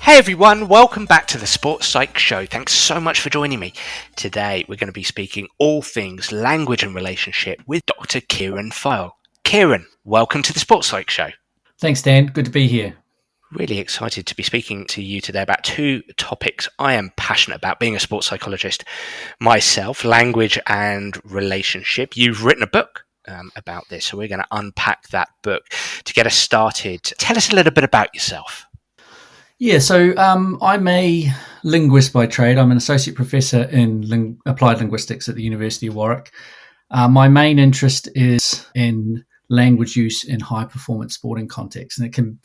Hey everyone, welcome back to the Sports Psych Show. Thanks so much for joining me. Today we're going to be speaking all things language and relationship with Dr Kieran File. Kieran, welcome to the Sports Psych Show. Thanks, Dan. Good to be here. Really excited to be speaking to you today about two topics I am passionate about, being a sports psychologist myself, language and relationship. You've written a book about this, so we're going to unpack that book. To get us started, tell us a little bit about yourself. Yeah, so I'm a linguist by trade. I'm an associate professor in Applied Linguistics at the University of Warwick. My main interest is in language use in high-performance sporting contexts, and it can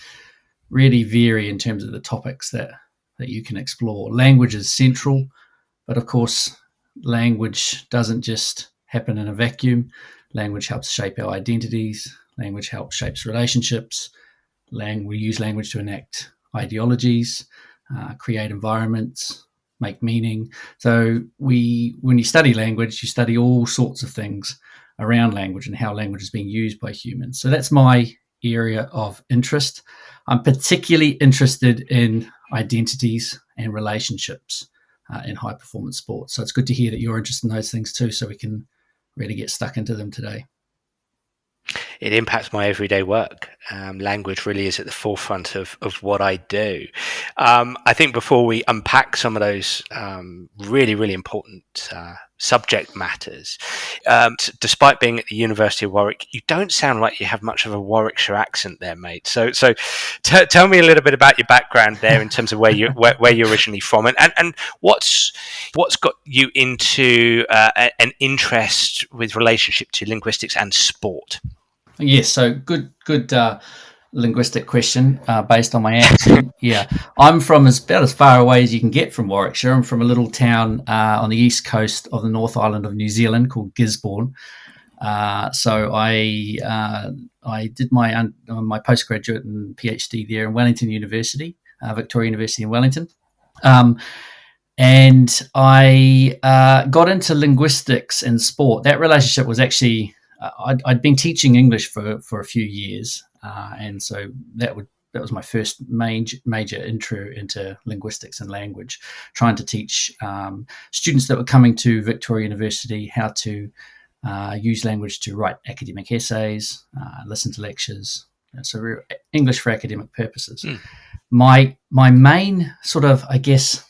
really vary in terms of the topics that you can explore. Language is central, but of course, language doesn't just happen in a vacuum. Language helps shape our identities. Language helps shape relationships. We use language to enact ideologies, create environments, make meaning. So when you study language, you study all sorts of things around language and how language is being used by humans. So that's my area of interest. I'm particularly interested in identities and relationships in high performance sports. So it's good to hear that you're interested in those things too, so we can really get stuck into them today. It impacts my everyday work. Language really is at the forefront of what I do. I think before we unpack some of those really, really important subject matters, despite being at the University of Warwick, you don't sound like you have much of a Warwickshire accent there, mate. So tell me a little bit about your background there in terms of where you're originally from, and what's got you into an interest with relationship to linguistics and sport. Yes, so good linguistic question based on my accent. Yeah, I'm from about as far away as you can get from Warwickshire. I'm from a little town on the east coast of the North Island of New Zealand called Gisborne. So I did my postgraduate and PhD there in Wellington University, Victoria University in Wellington. And I got into linguistics and sport. That relationship was actually... I'd been teaching English for a few years, and so that was my first major intro into linguistics and language, trying to teach students that were coming to Victoria University how to use language to write academic essays, listen to lectures, so English for academic purposes. My main sort of, I guess,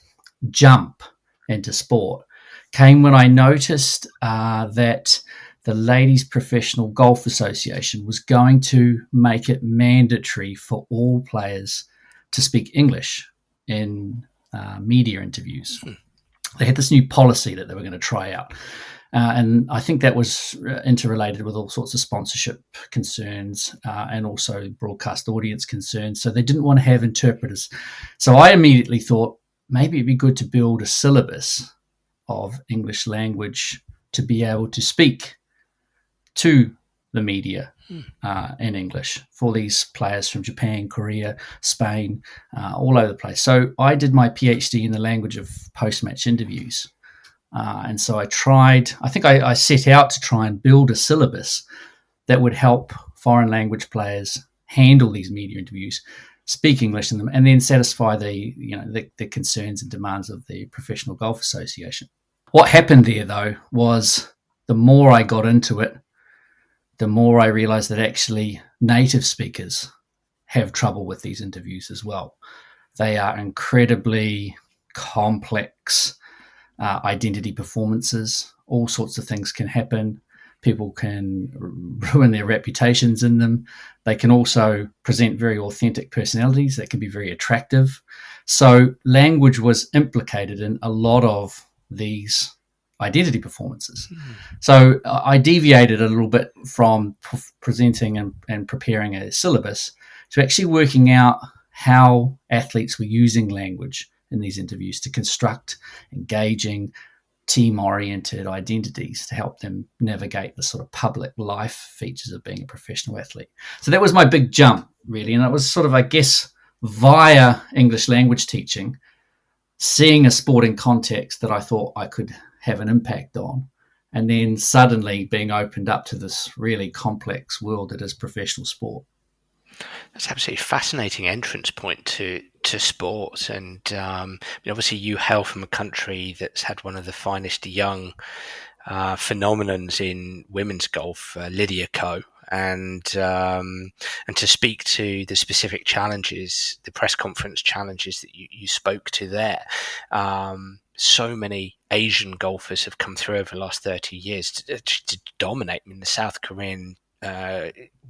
jump into sport came when I noticed that the Ladies Professional Golf Association was going to make it mandatory for all players to speak English in media interviews. They had this new policy that they were going to try out. And I think that was interrelated with all sorts of sponsorship concerns and also broadcast audience concerns. So they didn't want to have interpreters. So I immediately thought maybe it'd be good to build a syllabus of English language to be able to speak to the media in English for these players from Japan, Korea, Spain, all over the place. So I did my PhD in the language of post-match interviews. And so I set out to try and build a syllabus that would help foreign language players handle these media interviews, speak English in them, and then satisfy the concerns and demands of the Professional Golf Association. What happened there, though, was the more I got into it, the more I realized that actually native speakers have trouble with these interviews as well. They are incredibly complex identity performances. All sorts of things can happen. People can ruin their reputations in them. They can also present very authentic personalities that can be very attractive. So language was implicated in a lot of these identity performances. So I deviated a little bit from presenting and preparing a syllabus to actually working out how athletes were using language in these interviews to construct engaging, team-oriented identities to help them navigate the sort of public life features of being a professional athlete. So that was my big jump, really. And it was sort of, I guess, via English language teaching, seeing a sporting context that I thought I could have an impact on, and then suddenly being opened up to this really complex world that is professional sport. That's absolutely fascinating entrance point to sports, and obviously you hail from a country that's had one of the finest young phenomenons in women's golf, Lydia Ko, and to speak to the specific challenges, the press conference challenges that you spoke to there. So many Asian golfers have come through over the last 30 years to dominate. I mean, the South Korean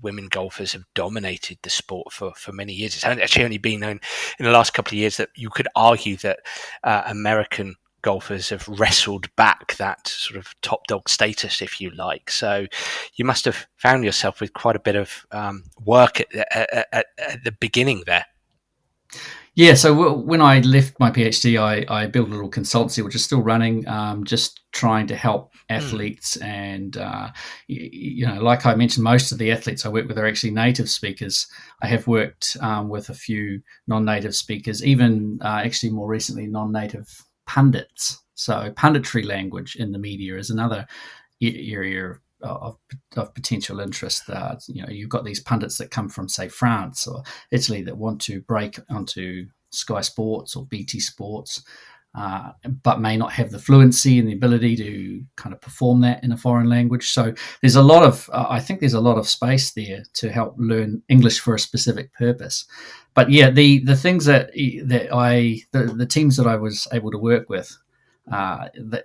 women golfers have dominated the sport for many years. It's actually only been known in the last couple of years that you could argue that American golfers have wrestled back that sort of top dog status, if you like. So you must have found yourself with quite a bit of work at the beginning there. Yeah, so when I left my PhD, I built a little consultancy, which is still running, just trying to help athletes. And, like I mentioned, most of the athletes I work with are actually native speakers. I have worked with a few non-native speakers, even actually more recently, non-native pundits. So punditry language in the media is another area of potential interest. You've got these pundits that come from, say, France or Italy that want to break onto Sky Sports or BT Sports, but may not have the fluency and the ability to kind of perform that in a foreign language. So there's a lot of, I think there's a lot of space there to help learn English for a specific purpose. But yeah, the things the teams that I was able to work with,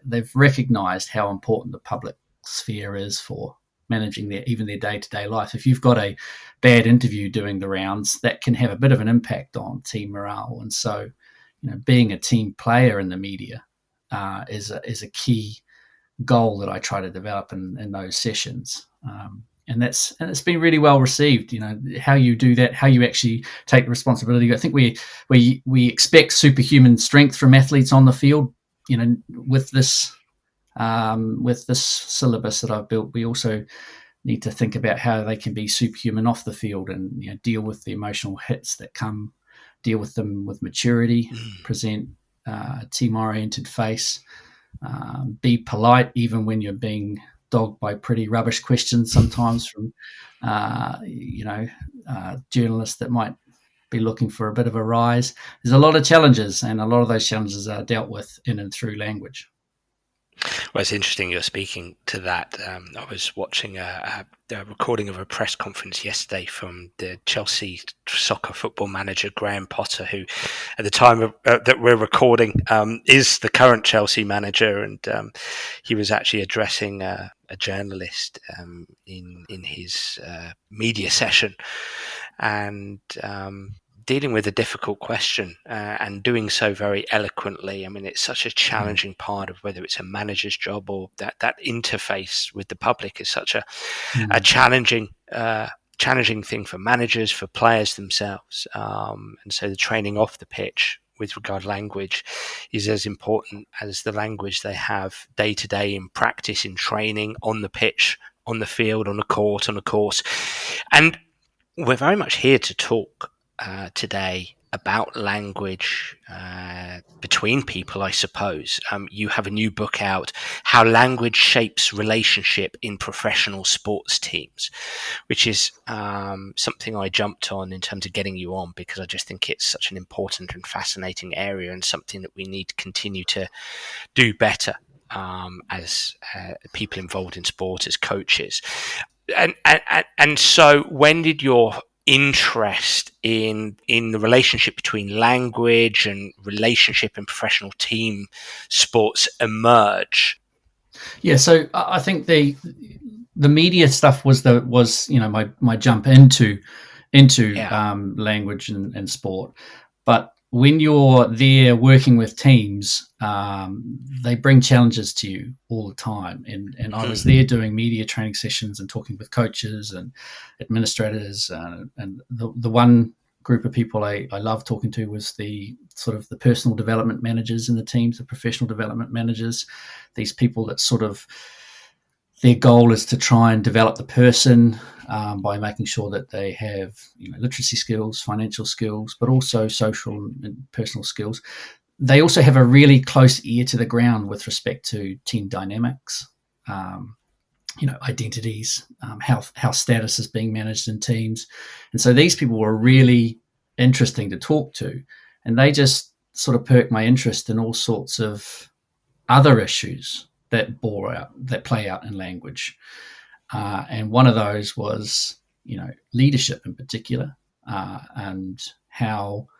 they've recognised how important the public sphere is for managing even their day-to-day life. If you've got a bad interview doing the rounds, that can have a bit of an impact on team morale. And so, being a team player in the media is a key goal that I try to develop in those sessions. And it's been really well received. How you do that, how you actually take the responsibility. I think we expect superhuman strength from athletes on the field. With this syllabus that I've built, we also need to think about how they can be superhuman off the field and deal with the emotional hits that come, deal with them with maturity, present a team-oriented face, be polite even when you're being dogged by pretty rubbish questions sometimes from journalists that might be looking for a bit of a rise. There's a lot of challenges, and a lot of those challenges are dealt with in and through language. Well, it's interesting you're speaking to that. I was watching a recording of a press conference yesterday from the Chelsea soccer football manager, Graham Potter, who at the time that we're recording is the current Chelsea manager. And he was actually addressing a journalist in his media session and dealing with a difficult question and doing so very eloquently. I mean, it's such a challenging part of whether it's a manager's job or that interface with the public is such a challenging thing for managers, for players themselves. And so the training off the pitch with regard to language is as important as the language they have day to day in practice, in training, on the pitch, on the field, on the court, on the course. And we're very much here to talk today about language between people, I suppose. You have a new book out, How Language Shapes Relationship in Professional Sports Teams, which is something I jumped on in terms of getting you on because I just think it's such an important and fascinating area and something that we need to continue to do better as people involved in sport, as coaches. And so when did your interest in the relationship between language and relationship in professional team sports emerge? Yeah, so I think the media stuff was my jump into language and sport. But when you're there working with teams, they bring challenges to you all the time. And I was there doing media training sessions and talking with coaches and administrators. And the one group of people I love talking to was the sort of the personal development managers in the teams, the professional development managers, these people that sort of their goal is to try and develop the person by making sure that they have literacy skills, financial skills, but also social and personal skills. They also have a really close ear to the ground with respect to team dynamics. identities, how status is being managed in teams. And so these people were really interesting to talk to, and they just sort of perked my interest in all sorts of other issues that play out in language. And one of those was, leadership in particular, and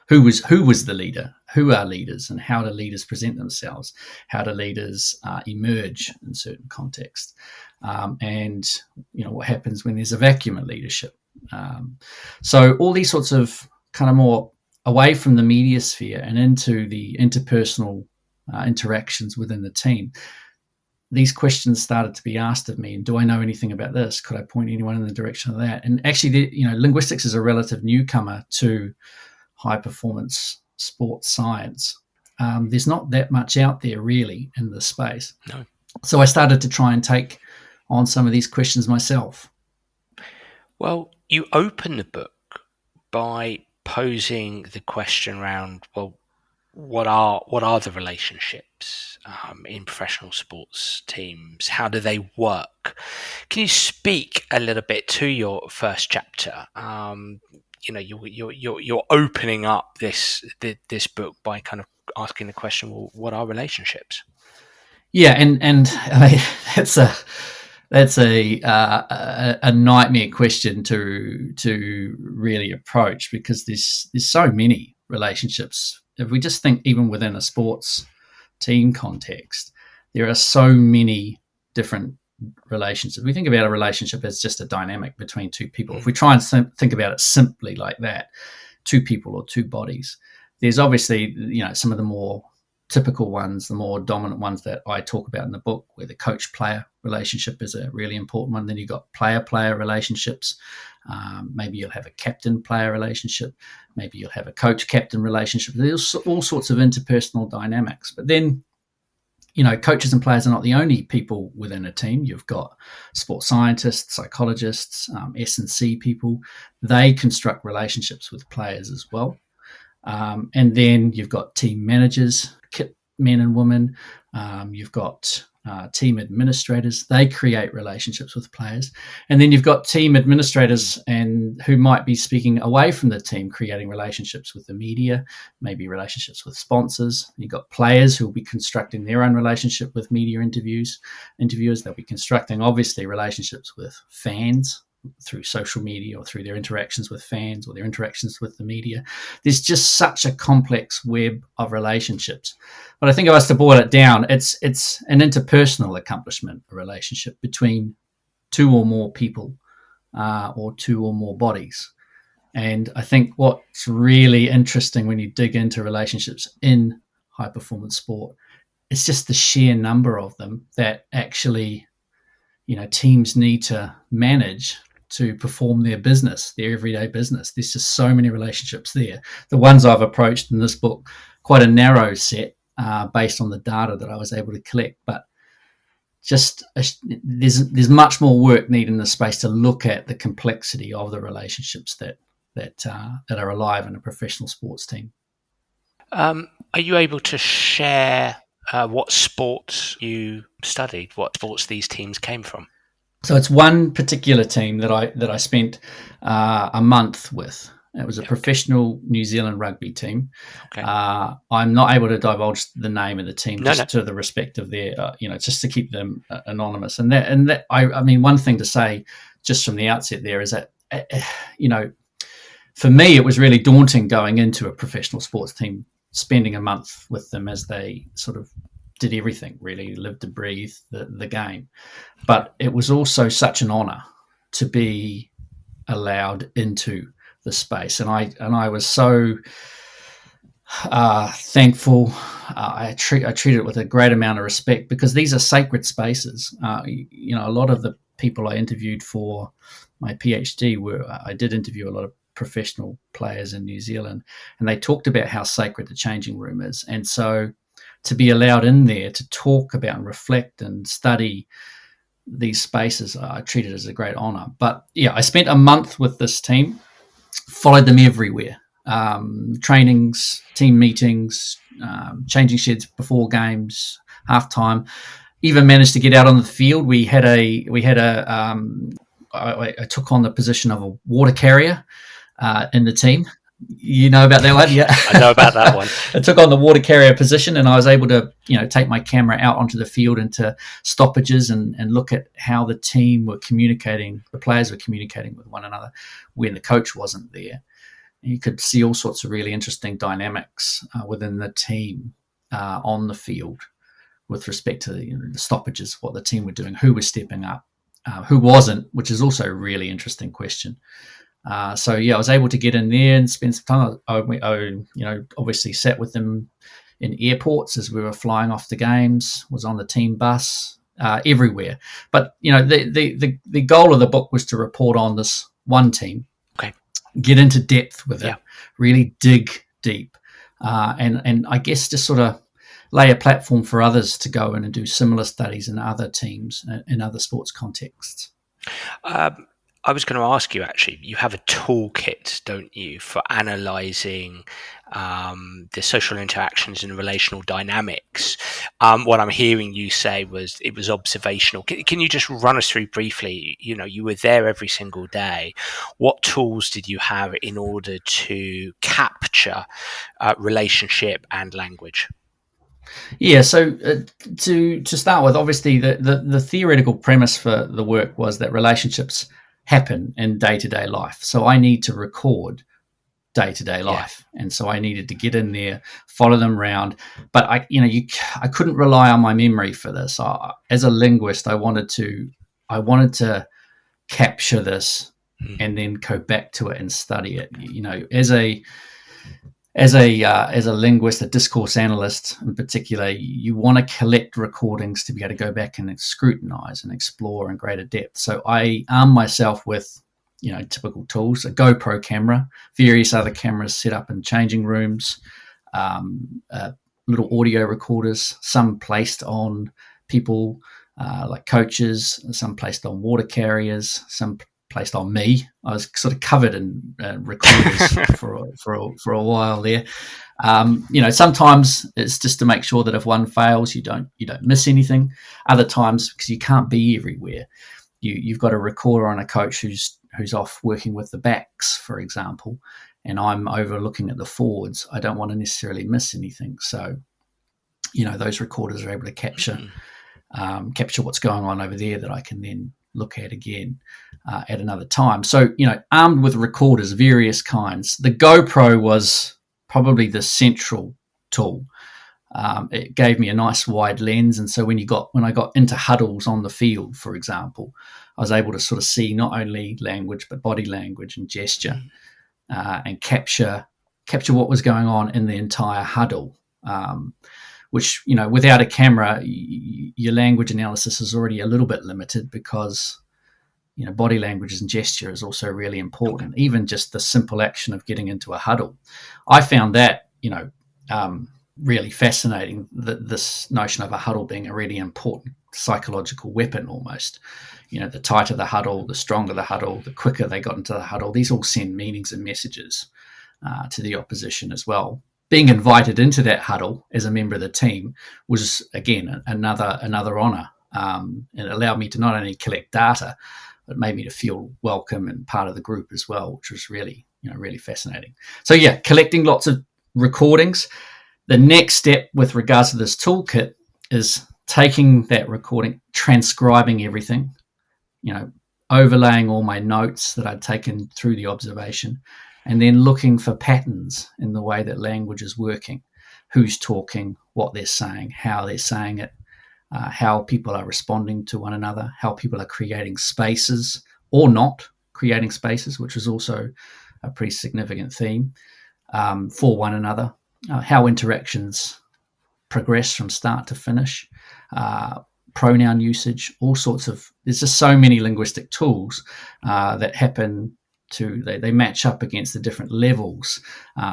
who was the leader, who are leaders, and how do leaders present themselves, how do leaders emerge in certain contexts, and what happens when there's a vacuum in leadership. So all these sorts of kind of more away from the media sphere and into the interpersonal interactions within the team, these questions started to be asked of me. And do I know anything about this? Could I point anyone in the direction of that? And actually, linguistics is a relative newcomer to high performance sports science. There's not that much out there really in this space. No. So I started to try and take on some of these questions myself. Well, you open the book by posing the question around, well, what are the relationships in professional sports teams? How do they work? Can you speak a little bit to your first chapter? You're opening up this book by kind of asking the question, well, what are relationships? Yeah, and that's a nightmare question to really approach, because there's so many relationships. If we just think even within a sports team context, there are so many different relationships. We think about a relationship as just a dynamic between two people. If we try and think about it simply like that, two people or two bodies, there's obviously some of the more typical ones, the more dominant ones that I talk about in the book, where the coach-player relationship is a really important one. Then you've got player-player relationships. Maybe you'll have a captain-player relationship. Maybe you'll have a coach-captain relationship. There's all sorts of interpersonal dynamics. But then, coaches and players are not the only people within a team. You've got sports scientists, psychologists, S&C people. They construct relationships with players as well. And then you've got team managers, men and women. You've got team administrators. They create relationships with players. And then you've got team administrators and who might be speaking away from the team, creating relationships with the media, maybe relationships with sponsors. You've got players who will be constructing their own relationship with media interviewers. They'll be constructing, obviously, relationships with fans through social media or through their interactions with fans or their interactions with the media. There's just such a complex web of relationships. But I think if I was to boil it down, it's an interpersonal accomplishment, a relationship between two or more people or two or more bodies. And I think what's really interesting when you dig into relationships in high performance sport, it's just the sheer number of them that actually, teams need to manage to perform their business, their everyday business. There's just so many relationships there. The ones I've approached in this book, quite a narrow set based on the data that I was able to collect, but just there's much more work needed in this space to look at the complexity of the relationships that are alive in a professional sports team. Are you able to share what sports you studied, what sports these teams came from? So it's one particular team that I spent a month with. It was a professional New Zealand rugby team. Okay. I'm not able to divulge the name of the team to the respect of their, just to keep them anonymous. And that I mean, one thing to say just from the outset there is that, for me, it was really daunting going into a professional sports team, spending a month with them as they sort of did everything, really lived and breathed the game. But it was also such an honor to be allowed into the space. And I was so thankful. I treated it with a great amount of respect, because these are sacred spaces. A lot of the people I interviewed for my PhD I did interview a lot of professional players in New Zealand, and they talked about how sacred the changing room is. And so to be allowed in there to talk about and reflect and study these spaces, I treated as a great honor. But yeah, I spent a month with this team, followed them everywhere. Trainings, team meetings, changing sheds before games, halftime. even managed to get out on the field. I took on the position of a water carrier in the team. You know about that one? Yeah. I know about that one. I took on the water carrier position, and I was able to, take my camera out onto the field into stoppages and look at how the team were communicating, the players were communicating with one another when the coach wasn't there. And you could see all sorts of really interesting dynamics within the team on the field with respect to the stoppages, what the team were doing, who was stepping up, who wasn't, which is also a really interesting question. I was able to get in there and spend some time. I obviously sat with them in airports as we were flying off the games, was on the team bus, everywhere. But, the goal of the book was to report on this one team, okay, get into depth with it, really dig deep, and I guess just sort of lay a platform for others to go in and do similar studies in other teams, in other sports contexts. I was going to ask you, actually, you have a toolkit, don't you, for analysing the social interactions and relational dynamics. What I'm hearing you say was it was observational. Can you just run us through briefly, you were there every single day. What tools did you have in order to capture relationship and language? Yeah, so to start with, obviously the theoretical premise for the work was that relationships happen in day-to-day life. So I need to record day-to-day life, and so I needed to get in there, follow them around. But I couldn't rely on my memory for this. As a linguist, I wanted to capture this and then go back to it and study it. As a linguist, a discourse analyst in particular, you want to collect recordings to be able to go back and scrutinize and explore in greater depth. So I armed myself with, typical tools, a GoPro camera, various other cameras set up in changing rooms, little audio recorders, some placed on people like coaches, some placed on water carriers, some placed on me. I was sort of covered in recorders for a while there. Sometimes it's just to make sure that if one fails, you don't miss anything. Other times, because you can't be everywhere, you've got a recorder on a coach who's off working with the backs, for example, and I'm overlooking at the forwards. I don't want to necessarily miss anything. So, those recorders are able to capture what's going on over there that I can then look at again at another time. So, armed with recorders, various kinds. The GoPro was probably the central tool. It gave me a nice wide lens, and so when I got into huddles on the field, for example, I was able to sort of see not only language but body language and gesture, and capture what was going on in the entire huddle. Which, without a camera, your language analysis is already a little bit limited because, body language and gesture is also really important. Even just the simple action of getting into a huddle. I found that, really fascinating, this notion of a huddle being a really important psychological weapon almost. The tighter the huddle, the stronger the huddle, the quicker they got into the huddle. These all send meanings and messages to the opposition as well. Being invited into that huddle as a member of the team was, again, another honour. It allowed me to not only collect data, but made me to feel welcome and part of the group as well, which was really, really fascinating. So yeah, collecting lots of recordings. The next step with regards to this toolkit is taking that recording, transcribing everything, overlaying all my notes that I'd taken through the observation, and then looking for patterns in the way that language is working, who's talking, what they're saying, how they're saying it, how people are responding to one another, how people are creating spaces or not creating spaces, which is also a pretty significant theme for one another, how interactions progress from start to finish, pronoun usage, all sorts of, there's just so many linguistic tools that happen they match up against the different levels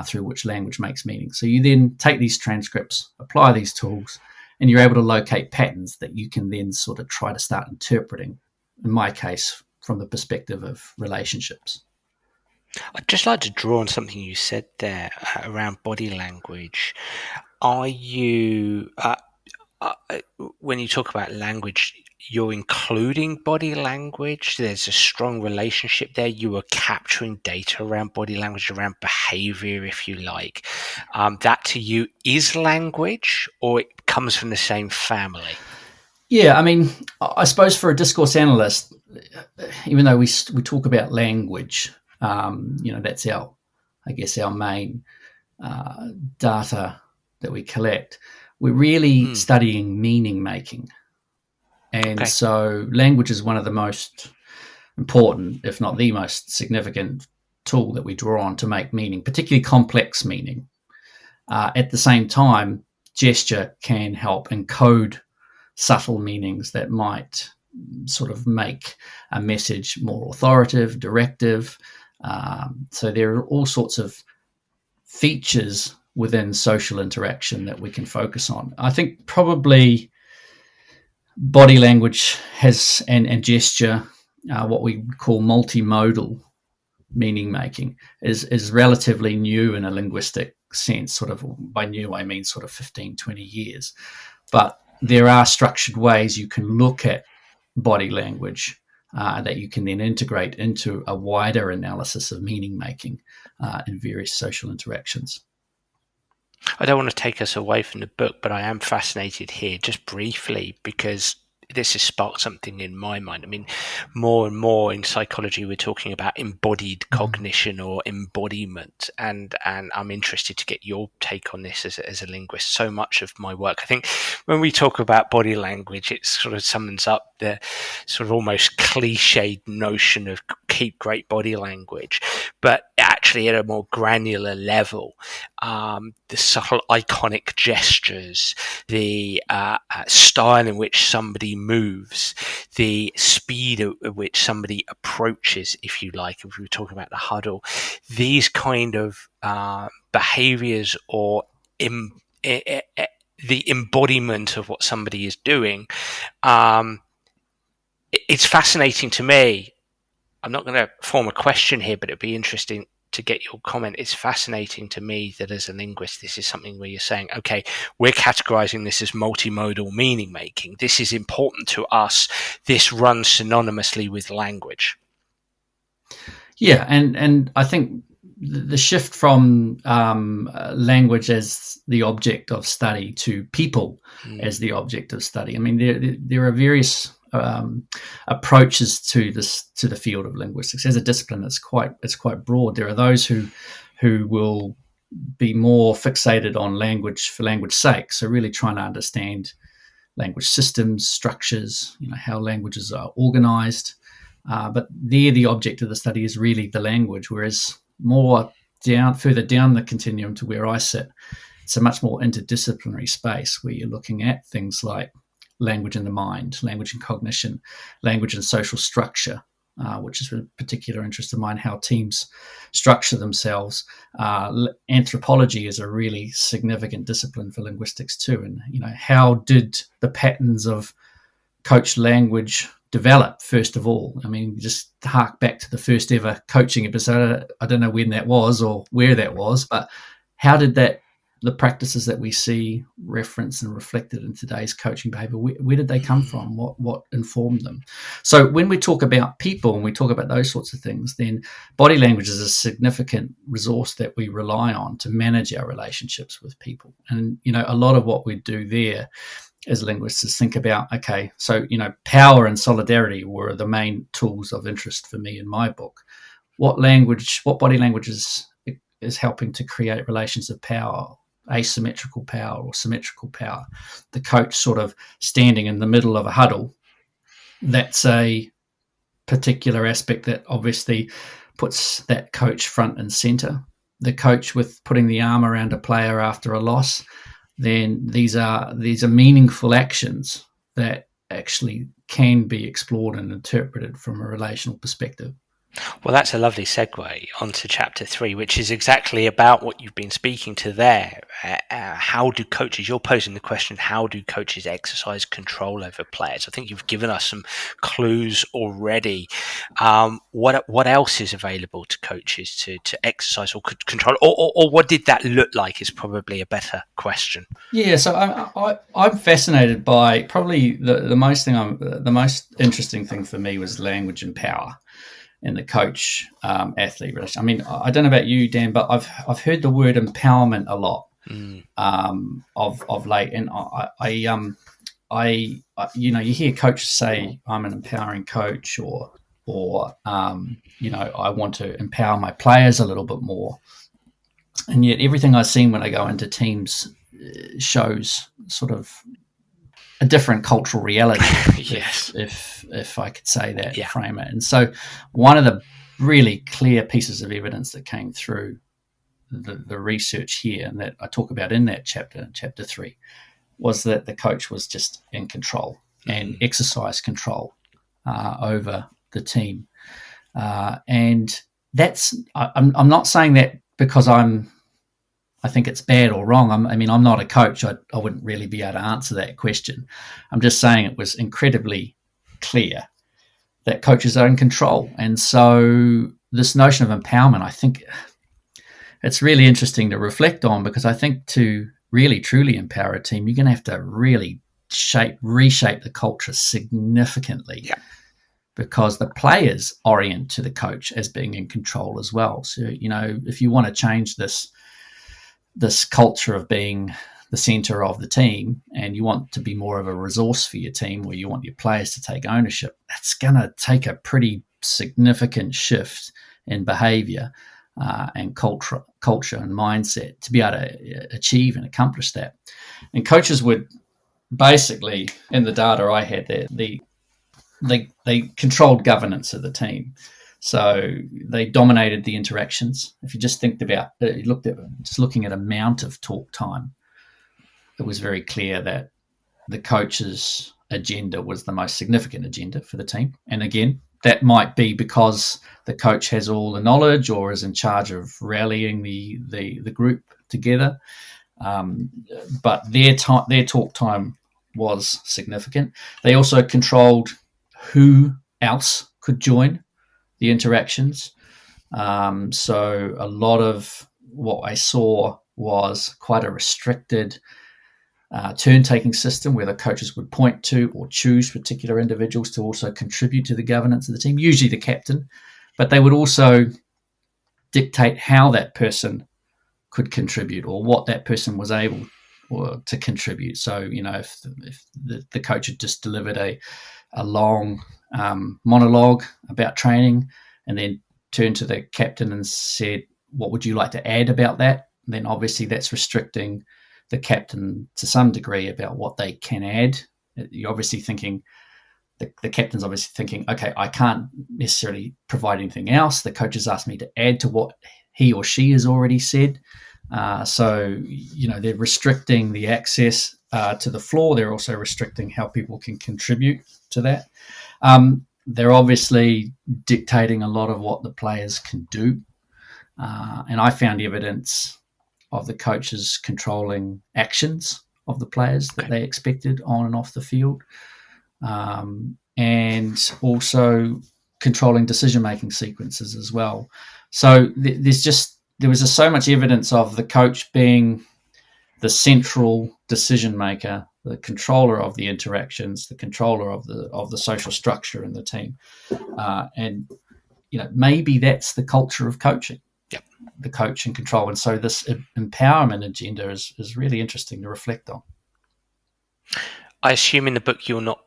through which language makes meaning. So you then take these transcripts, apply these tools, and you're able to locate patterns that you can then sort of try to start interpreting, in my case, from the perspective of relationships. I'd just like to draw on something you said there around body language. Are you when you talk about language, you're including body language. There's a strong relationship there. You are capturing data around body language, around behavior, if you like. That to you is language, or it comes from the same family? Yeah, I mean, I suppose for a discourse analyst, even though we talk about language, that's our main data that we collect. We're really studying meaning making. And so language is one of the most important, if not the most significant tool that we draw on to make meaning, particularly complex meaning. At the same time, gesture can help encode subtle meanings that might sort of make a message more authoritative, directive. So there are all sorts of features within social interaction that we can focus on. I think probably body language has and gesture, what we call multimodal meaning making, is relatively new in a linguistic sense. Sort of, by new I mean sort of 15, 20 years. But there are structured ways you can look at body language that you can then integrate into a wider analysis of meaning making in various social interactions. I don't want to take us away from the book, but I am fascinated here just briefly because this has sparked something in my mind. I mean, more and more in psychology, we're talking about embodied cognition or embodiment, and I'm interested to get your take on this as a linguist. So much of my work, I think, when we talk about body language, it sort of summons up the sort of almost cliched notion of keep great body language, but actually at a more granular level, the subtle iconic gestures, the style in which somebody moves, the speed at which somebody approaches, if you like, if we were talking about the huddle, these kind of behaviors or the embodiment of what somebody is doing, it's fascinating to me. I'm not going to form a question here, but it'd be interesting to get your comment. It's fascinating to me that as a linguist, this is something where you're saying, okay, we're categorizing this as multimodal meaning making. This is important to us. This runs synonymously with language. Yeah, and I think the shift from language as the object of study to people as the object of study. I mean, there are various approaches to the field of linguistics as a discipline. It's quite broad. There are those who will be more fixated on language for language's sake, so really trying to understand language systems, structures, how languages are organized. But there, the object of the study is really the language, whereas further down the continuum to where I sit, it's a much more interdisciplinary space where you're looking at things like language in the mind, language and cognition, language and social structure, which is a particular interest of mine, how teams structure themselves. Anthropology is a really significant discipline for linguistics too. And, how did the patterns of coached language develop, first of all? I mean, just hark back to the first ever coaching episode. I don't know when that was or where that was, but how did the practices that we see referenced and reflected in today's coaching behavior, where did they come from? What informed them? So when we talk about people and we talk about those sorts of things, then body language is a significant resource that we rely on to manage our relationships with people. And, a lot of what we do there as linguists is think about, okay, so, power and solidarity were the main tools of interest for me in my book. What body language is helping to create relations of power, asymmetrical power or symmetrical power? The coach sort of standing in the middle of a huddle, that's a particular aspect that obviously puts that coach front and center. The coach with putting the arm around a player after a loss, then these are meaningful actions that actually can be explored and interpreted from a relational perspective. Well, that's a lovely segue onto chapter 3, which is exactly about what you've been speaking to there. How do coaches, you're posing the question, how do coaches exercise control over players? I think you've given us some clues already. What else is available to coaches to exercise or control, or what did that look like is probably a better question. Yeah, so I'm fascinated by probably the most interesting thing for me was language and power in the coach athlete relationship. I mean, I don't know about you, Dan, but I've heard the word empowerment a lot of late, and I you hear coaches say I'm an empowering coach, or I want to empower my players a little bit more, and yet everything I've seen when I go into teams shows sort of a different cultural reality. Yes, if I could say that, frame it. And so one of the really clear pieces of evidence that came through the research here, and that I talk about in that chapter 3, was that the coach was just in control and exercise control over the team. And that's, I'm not saying that because I think it's bad or wrong. I'm not a coach. I wouldn't really be able to answer that question. I'm just saying it was incredibly clear that coaches are in control. And so this notion of empowerment, I think it's really interesting to reflect on, because I think to really truly empower a team, you're going to have to really reshape the culture significantly, because the players orient to the coach as being in control as well. So, if you want to change this culture of being the center of the team, and you want to be more of a resource for your team, where you want your players to take ownership, that's going to take a pretty significant shift in behavior and culture and mindset to be able to achieve and accomplish that. And coaches would basically, in the data I had there, they controlled governance of the team. So they dominated the interactions. If you just think about, looking at amount of talk time, it was very clear that the coach's agenda was the most significant agenda for the team. And again, that might be because the coach has all the knowledge or is in charge of rallying the group together. But their talk time was significant. They also controlled who else could join the interactions. So a lot of what I saw was quite a restricted turn-taking system, where the coaches would point to or choose particular individuals to also contribute to the governance of the team, usually the captain, but they would also dictate how that person could contribute or what that person was able to contribute. So, if the coach had just delivered a long monologue about training and then turned to the captain and said, what would you like to add about that? Then obviously that's restricting the captain to some degree about what they can add. You're obviously thinking, the captain's obviously thinking, okay, I can't necessarily provide anything else. The coach has asked me to add to what he or she has already said. So, they're restricting the access to the floor. They're also restricting how people can contribute to that. They're obviously dictating a lot of what the players can do. And I found evidence of the coaches controlling actions of the players that they expected on and off the field, and also controlling decision-making sequences as well. So there was so much evidence of the coach being the central decision maker, the controller of the interactions, the controller of the social structure in the team, and maybe that's the culture of coaching. The coach and control. And so this empowerment agenda is really interesting to reflect on. I assume in the book you're not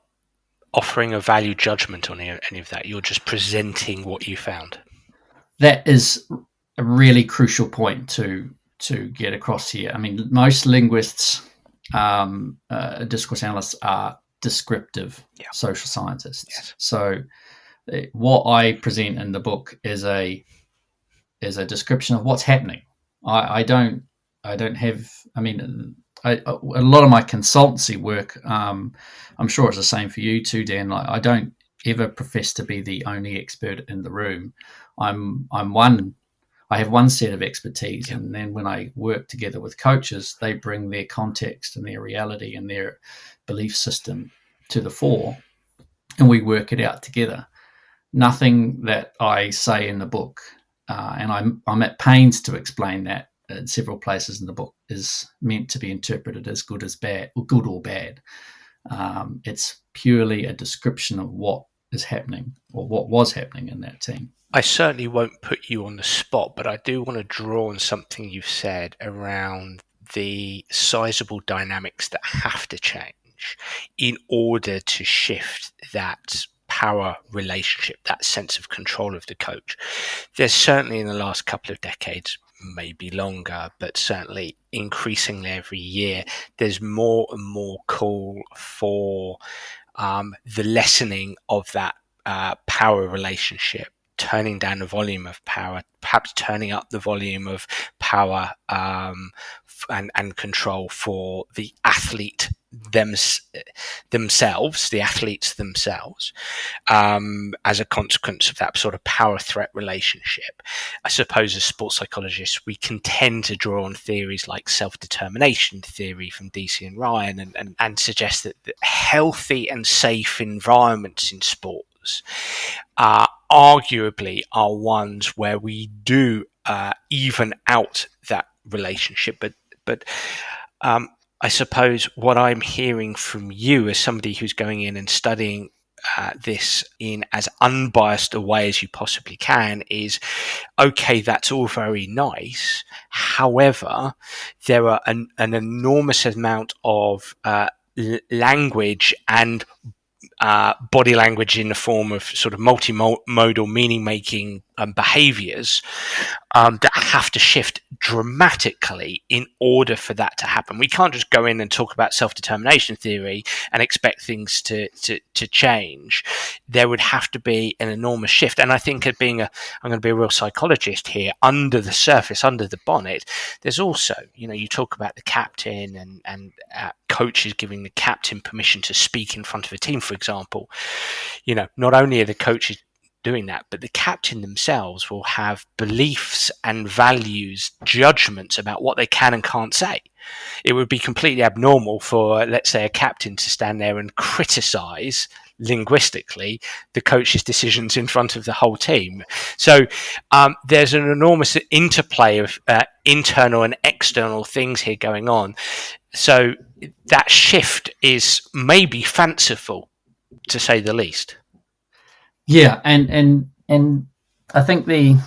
offering a value judgment on any of that. You're just presenting what you found. That is a really crucial point to get across here. I mean, most linguists, discourse analysts are descriptive social scientists. Yes. So what I present in the book is a description of what's happening. I don't have. I mean, a lot of my consultancy work. I'm sure it's the same for you too, Dan. I don't ever profess to be the only expert in the room. I have one set of expertise, and then when I work together with coaches, they bring their context and their reality and their belief system to the fore, and we work it out together. Nothing that I say in the book, and I'm at pains to explain that in several places in the book, is meant to be interpreted as good or bad. It's purely a description of what is happening or what was happening in that team. I certainly won't put you on the spot, but I do want to draw on something you've said around the sizable dynamics that have to change in order to shift that power relationship, that sense of control of the coach. There's certainly in the last couple of decades, maybe longer, but certainly increasingly every year, there's more and more call for the lessening of that power relationship, turning down the volume of power, perhaps turning up the volume of power and control for the athlete themselves, the athletes themselves, as a consequence of that sort of power threat relationship. I suppose as sports psychologists, we can tend to draw on theories like self-determination theory from DC and Ryan and suggest that healthy and safe environments in sports arguably are ones where we do even out that relationship. But I suppose what I'm hearing from you as somebody who's going in and studying this in as unbiased a way as you possibly can is, okay, that's all very nice. However, there are an enormous amount of language and body language in the form of sort of multimodal meaning-making behaviors that have to shift dramatically in order for that to happen. We can't just go in and talk about self-determination theory and expect things to change. There would have to be an enormous shift. And I think I'm going to be a real psychologist here, under the surface, under the bonnet, there's also, you talk about the captain and coaches giving the captain permission to speak in front of a team, for example. Not only are the coaches doing that, but the captain themselves will have beliefs and values, judgments about what they can and can't say. It would be completely abnormal for, let's say, a captain to stand there and criticize linguistically the coach's decisions in front of the whole team. So there's an enormous interplay of internal and external things here going on. So that shift is maybe fanciful, to say the least. Yeah, and I think the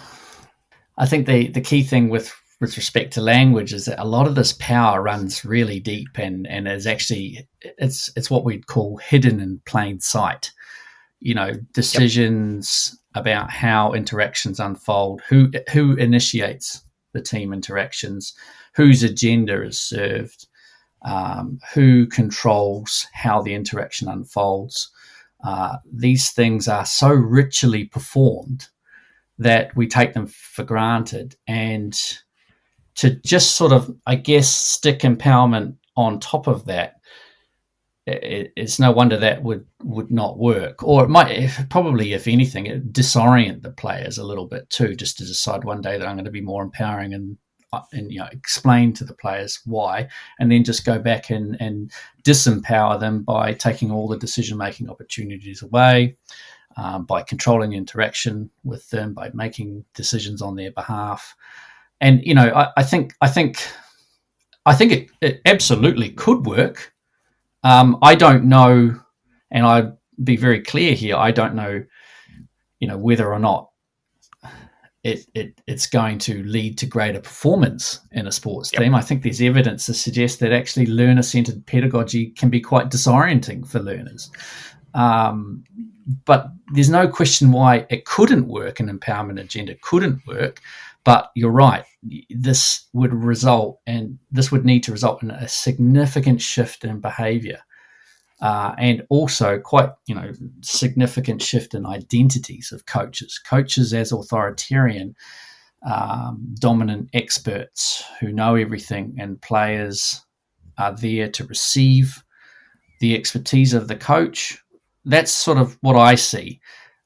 key thing with respect to language is that a lot of this power runs really deep and is actually it's what we'd call hidden in plain sight. Decisions about how interactions unfold, who initiates the team interactions, whose agenda is served, who controls how the interaction unfolds. These things are so ritually performed that we take them for granted, and to just sort of, I guess, stick empowerment on top of that, it's no wonder that would not work. Or it might probably, if anything, it disorient the players a little bit too, just to decide one day that I'm going to be more empowering and explain to the players why, and then just go back and disempower them by taking all the decision-making opportunities away, by controlling interaction with them, by making decisions on their behalf. And I think it absolutely could work. I don't know, and I'd be very clear here, I don't know, whether or not it's going to lead to greater performance in a sports team. I think there's evidence to suggest that actually learner-centered pedagogy can be quite disorienting for learners. But there's no question why it couldn't work, an empowerment agenda couldn't work. But you're right, this would need to result in a significant shift in behavior. And also quite, significant shift in identities of coaches. Coaches as authoritarian, dominant experts who know everything, and players are there to receive the expertise of the coach, that's sort of what I see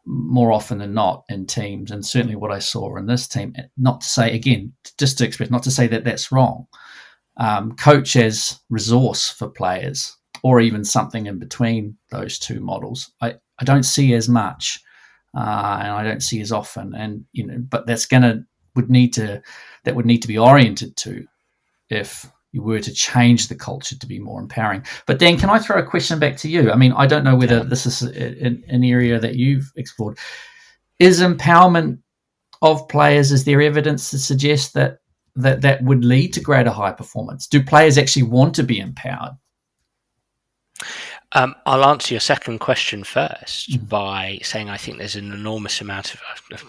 more often than not in teams, and certainly what I saw in this team. Not to say, again, just to express, not to say that that's wrong. Coach as resource for players, or even something in between those two models, I don't see as much, and I don't see as often. And but would need to be oriented to if you were to change the culture to be more empowering. But Dan, can I throw a question back to you? I mean, I don't know whether this is an area that you've explored. Is empowerment of players, is there evidence to suggest that would lead to greater high performance? Do players actually want to be empowered? I'll answer your second question first by saying I think there's an enormous amount of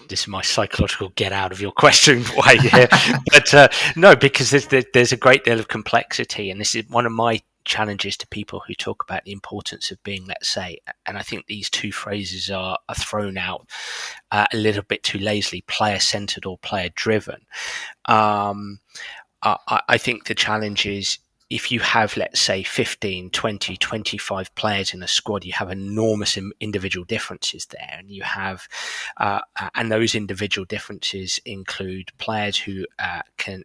this is my psychological get out of your question way here, but no, because there's a great deal of complexity, and this is one of my challenges to people who talk about the importance of being, let's say, and I think these two phrases are thrown out a little bit too lazily, player-centered or player-driven. I think the challenge is, if you have, let's say, 15, 20, 25 players in a squad, you have enormous individual differences there. And you have, and those individual differences include players who can,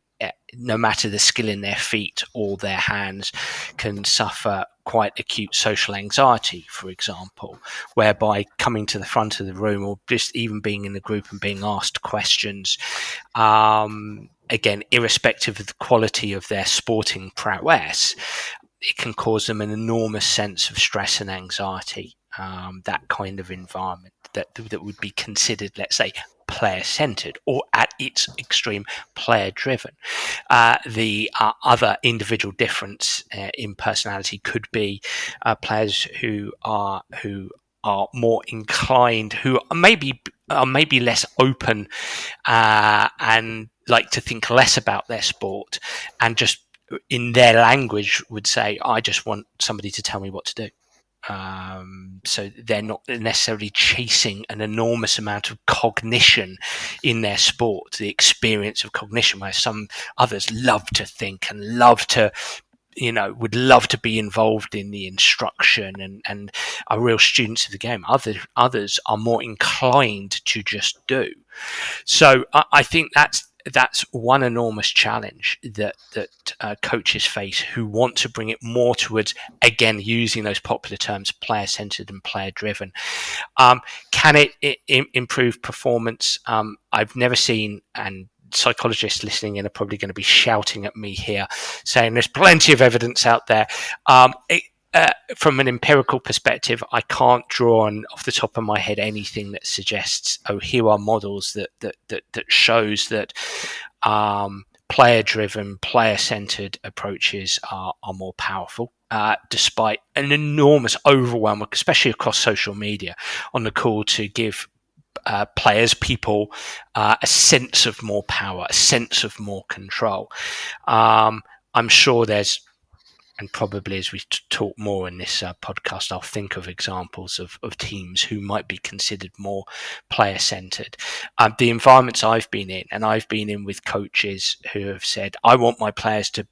no matter the skill in their feet or their hands, can suffer quite acute social anxiety, for example, whereby coming to the front of the room or just even being in the group and being asked questions, again, irrespective of the quality of their sporting prowess, it can cause them an enormous sense of stress and anxiety. That kind of environment that would be considered, let's say, player-centered or at its extreme player-driven. The other individual difference in personality could be players who are more inclined, who are maybe less open and like to think less about their sport, and just in their language would say, I just want somebody to tell me what to do. So they're not necessarily chasing an enormous amount of cognition in their sport, the experience of cognition, where some others love to think and love to, would love to be involved in the instruction and are real students of the game. Others are more inclined to just do. So I think that's one enormous challenge that coaches face, who want to bring it more towards, again, using those popular terms, player-centered and player-driven. Can it improve performance? I've never seen, and psychologists listening in are probably going to be shouting at me here, saying there's plenty of evidence out there. From an empirical perspective, I can't draw on off the top of my head anything that suggests, here are models that shows that player-driven, player-centered approaches are more powerful, despite an enormous overwhelm, especially across social media, on the call to give people a sense of more power, a sense of more control. I'm sure there's, and probably as we talk more in this podcast, I'll think of examples of teams who might be considered more player-centered. The environments I've been in, and I've been in with coaches who have said, I want my players to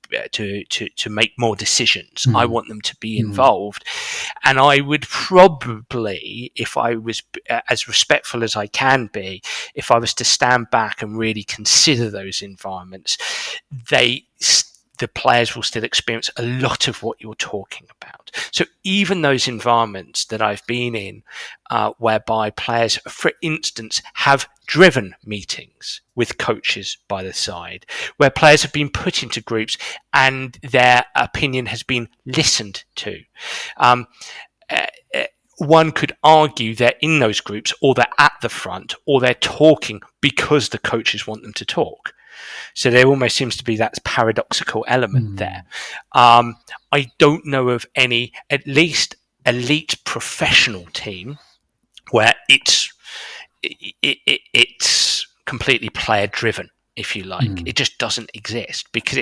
make more decisions. I want them to be involved. And I would probably, if I was as respectful as I can be, if I was to stand back and really consider those environments, the players will still experience a lot of what you're talking about. So even those environments that I've been in, whereby players, for instance, have driven meetings with coaches by the side, where players have been put into groups and their opinion has been listened to. One could argue they're in those groups, or they're at the front, or they're talking because the coaches want them to talk. So there almost seems to be that paradoxical element there. I don't know of any, at least elite professional team, where it's completely player driven, if you like. It just doesn't exist, because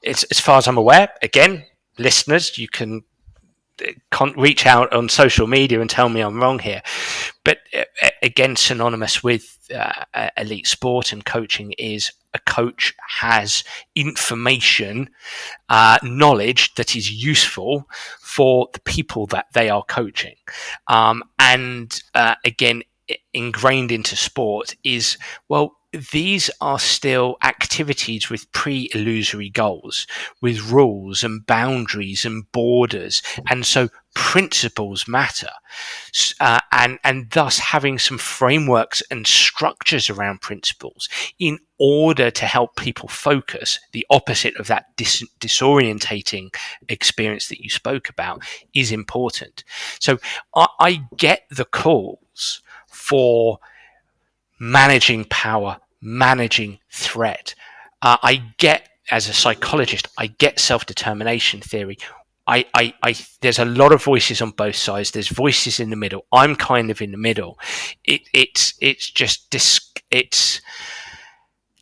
it's, as far as I'm aware, again, listeners, you can reach out on social media and tell me I'm wrong here. But again, synonymous with elite sport and coaching is a coach has information, knowledge that is useful for the people that they are coaching. And again, ingrained into sport is, well, these are still activities with pre-illusory goals, with rules and boundaries and borders. And so principles matter. And thus having some frameworks and structures around principles in order to help people focus, the opposite of that disorientating experience that you spoke about, is important. So I get the calls for managing power, managing threat. I get, as a psychologist, I get self-determination theory. There's a lot of voices on both sides. There's voices in the middle. I'm kind of in the middle.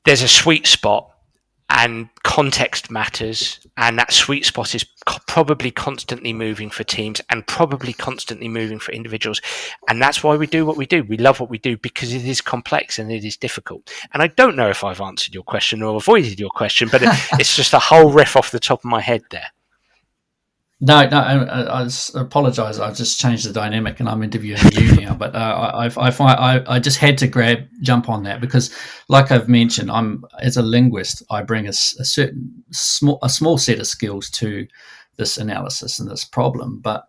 There's a sweet spot, and context matters, and that sweet spot is probably constantly moving for teams and probably constantly moving for individuals. And that's why we do what we do. We love what we do because it is complex and it is difficult. And I don't know if I've answered your question or avoided your question, but it's just a whole riff off the top of my head there. No, I apologise. I've just changed the dynamic, and I'm interviewing you now. But I just had to jump on that because, like I've mentioned, as a linguist, I bring a certain small set of skills to this analysis and this problem, but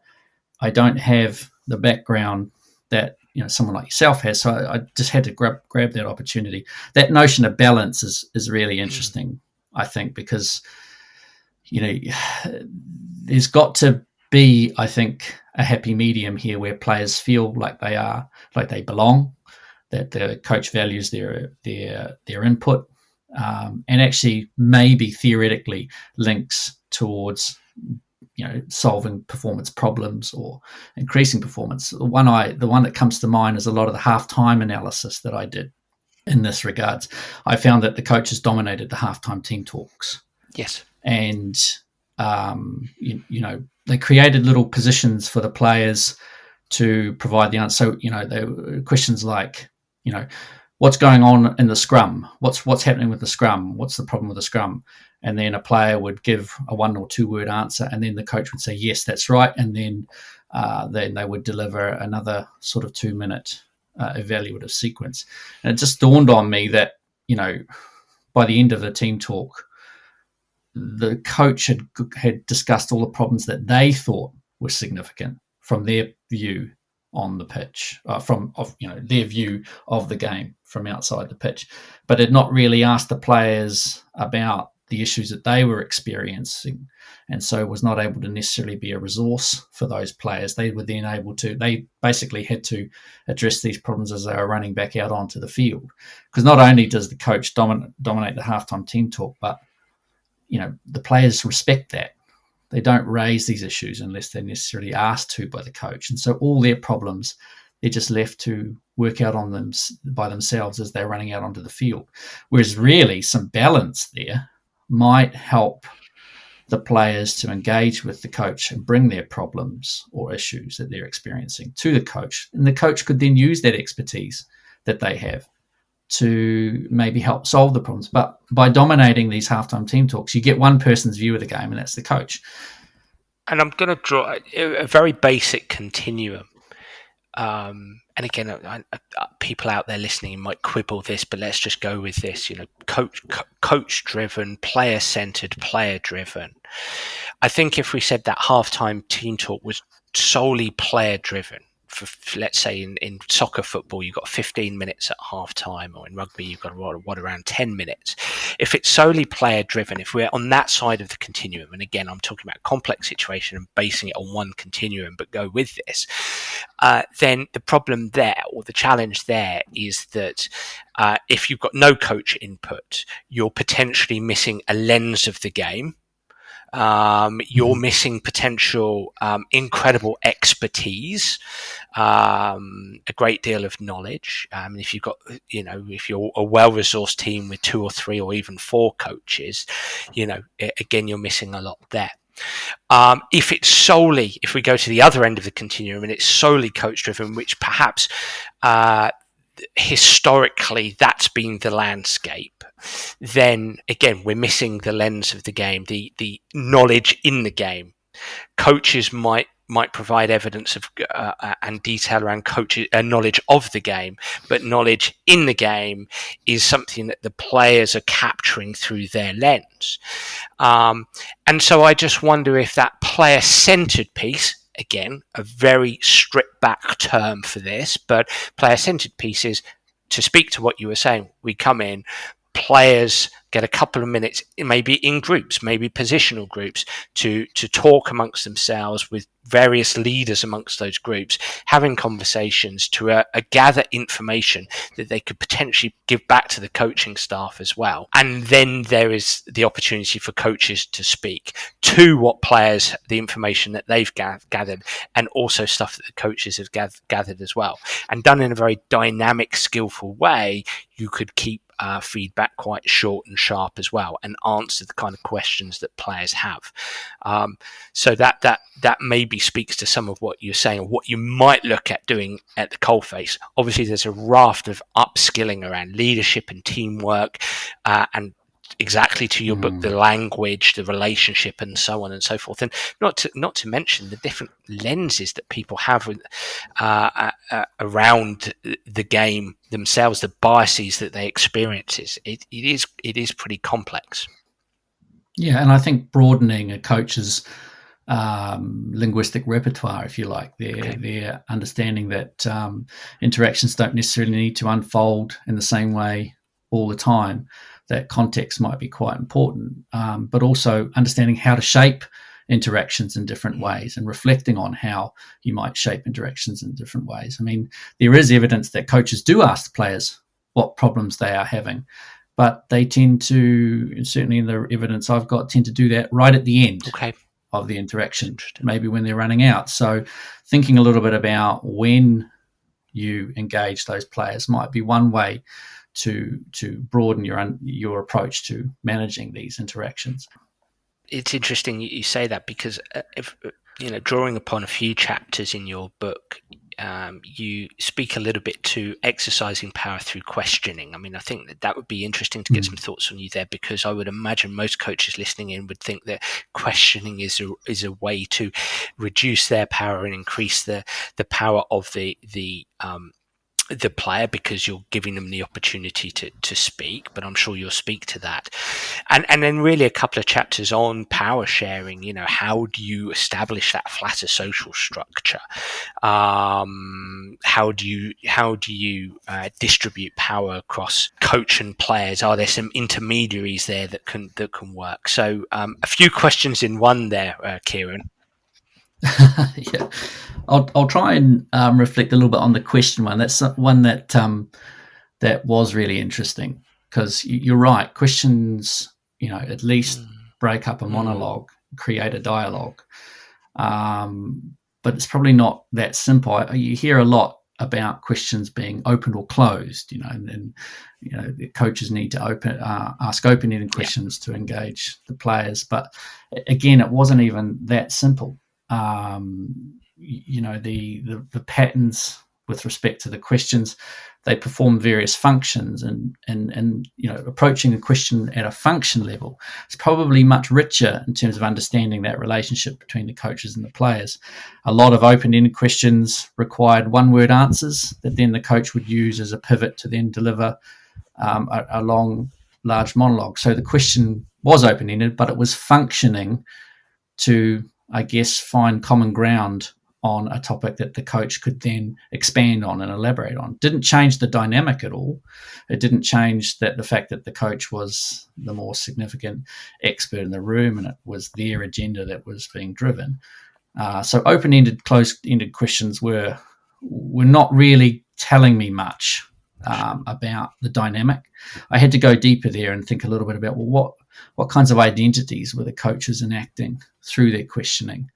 I don't have the background that someone like yourself has. So I just had to grab that opportunity. That notion of balance is really interesting, I think, because there's got to be, I think, a happy medium here where players feel like they belong, that the coach values their input, and actually maybe theoretically links towards solving performance problems or increasing performance. The one that comes to mind is a lot of the halftime analysis that I did in this regards. I found that the coaches dominated the halftime team talks. Yes. And they created little positions for the players to provide the answer. So there were questions like, what's going on in the scrum? What's happening with the scrum? What's the problem with the scrum? And then a player would give a 1 or 2 word answer, and then the coach would say, yes, that's right. And then they would deliver another sort of 2-minute evaluative sequence. And it just dawned on me that, by the end of the team talk, the coach had discussed all the problems that they thought were significant from their view on the pitch, their view of the game from outside the pitch, but had not really asked the players about the issues that they were experiencing, and so was not able to necessarily be a resource for those players. They were then they basically had to address these problems as they were running back out onto the field, because not only does the coach dominate the halftime team talk, but the players respect that. They don't raise these issues unless they're necessarily asked to by the coach. And so all their problems, they're just left to work out on them by themselves as they're running out onto the field. Whereas really some balance there might help the players to engage with the coach and bring their problems or issues that they're experiencing to the coach. And the coach could then use that expertise that they have to maybe help solve the problems. But by dominating these halftime team talks, you get one person's view of the game, and that's the coach. And I'm going to draw a very basic continuum. And again, people out there listening might quibble this, but let's just go with this. Coach-driven, player-centered, player-driven. I think if we said that halftime team talk was solely player-driven, let's say in soccer, football, you've got 15 minutes at half time, or in rugby, you've got around 10 minutes. If it's solely player driven, if we're on that side of the continuum, and again, I'm talking about a complex situation and basing it on one continuum, but go with this, then the problem there, or the challenge there, is that if you've got no coach input, you're potentially missing a lens of the game. You're missing potential incredible expertise, a great deal of knowledge. If you've got, if you're a well-resourced team with 2 or 3 or even 4 coaches, again, you're missing a lot there. If we go to the other end of the continuum and it's solely coach driven, which perhaps historically that's been the landscape, then again we're missing the lens of the game, the knowledge in the game. Coaches might provide evidence of and detail around coaches knowledge of the game, but knowledge in the game is something that the players are capturing through their lens. And so I just wonder if that player-centered piece, again, a very stripped back term for this, but player-centered piece is, to speak to what you were saying, we come in, players get a couple of minutes, maybe in groups, maybe positional groups, to talk amongst themselves with various leaders amongst those groups, having conversations to gather information that they could potentially give back to the coaching staff as well. And then there is the opportunity for coaches to speak to what players, the information that they've gathered, and also stuff that the coaches have gathered as well. And done in a very dynamic, skillful way, you could keep feedback quite short and sharp as well, and answer the kind of questions that players have. So that maybe speaks to some of what you're saying, or what you might look at doing at the coalface. Obviously, there's a raft of upskilling around leadership and teamwork, and exactly to your book, the language, the relationship, and so on and so forth. And not to mention the different lenses that people have around the game themselves, the biases that they experience. It is pretty complex. Yeah, and I think broadening a coach's linguistic repertoire, if you like, their understanding that interactions don't necessarily need to unfold in the same way all the time, that context might be quite important, but also understanding how to shape interactions in different ways and reflecting on how you might shape interactions in different ways. I mean, there is evidence that coaches do ask players what problems they are having, but they tend to, certainly in the evidence I've got, tend to do that right at the end of the interaction, maybe when they're running out. So thinking a little bit about when you engage those players might be one way to broaden your approach to managing these interactions. It's interesting you say that, because if drawing upon a few chapters in your book, you speak a little bit to exercising power through questioning. I mean, I think that would be interesting to get some thoughts from you there, because I would imagine most coaches listening in would think that questioning is a way to reduce their power and increase the power of the player, because you're giving them the opportunity to speak. But I'm sure you'll speak to that. And then really a couple of chapters on power sharing. How do you establish that flatter social structure? How do you distribute power across coach and players? Are there some intermediaries there that can work? So a few questions in one there, Kieran. Yeah, I'll try and reflect a little bit on the question one. That's one that was really interesting, because you're right. Questions, at least break up a monologue, create a dialogue. But it's probably not that simple. You hear a lot about questions being open or closed, and the coaches need to ask open-ended questions to engage the players. But again, it wasn't even that simple. The patterns with respect to the questions, they perform various functions, and approaching a question at a function level is probably much richer in terms of understanding that relationship between the coaches and the players. A lot of open-ended questions required one-word answers that then the coach would use as a pivot to then deliver a long, large monologue. So the question was open-ended, but it was functioning to, I guess, find common ground on a topic that the coach could then expand on and elaborate on. Didn't change the dynamic at all. It didn't change the fact that the coach was the more significant expert in the room, and it was their agenda that was being driven. So open-ended, closed-ended questions were not really telling me much about the dynamic. I had to go deeper there and think a little bit about, well, what kinds of identities were the coaches enacting through their questioning?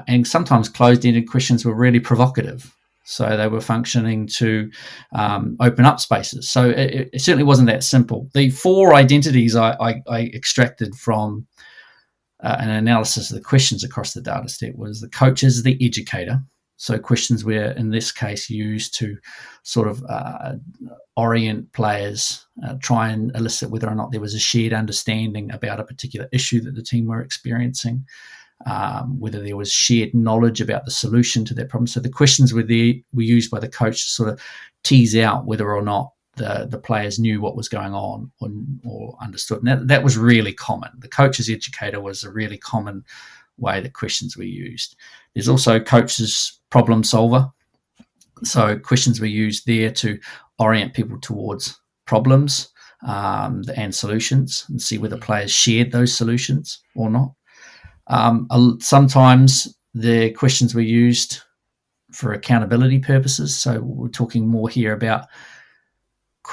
And sometimes closed-ended questions were really provocative. So they were functioning to open up spaces. So it certainly wasn't that simple. The 4 identities I extracted from an analysis of the questions across the data set was the coach is the educator. So questions were, in this case, used to sort of orient players, try and elicit whether or not there was a shared understanding about a particular issue that the team were experiencing, whether there was shared knowledge about the solution to that problem. So the questions were used by the coach to sort of tease out whether or not the players knew what was going on or understood. And that was really common. The coach as educator was a really common way that questions were used. There's also coach's problem solver. So questions were used there to orient people towards problems and solutions and see whether players shared those solutions or not. Sometimes the questions were used for accountability purposes. So we're talking more here about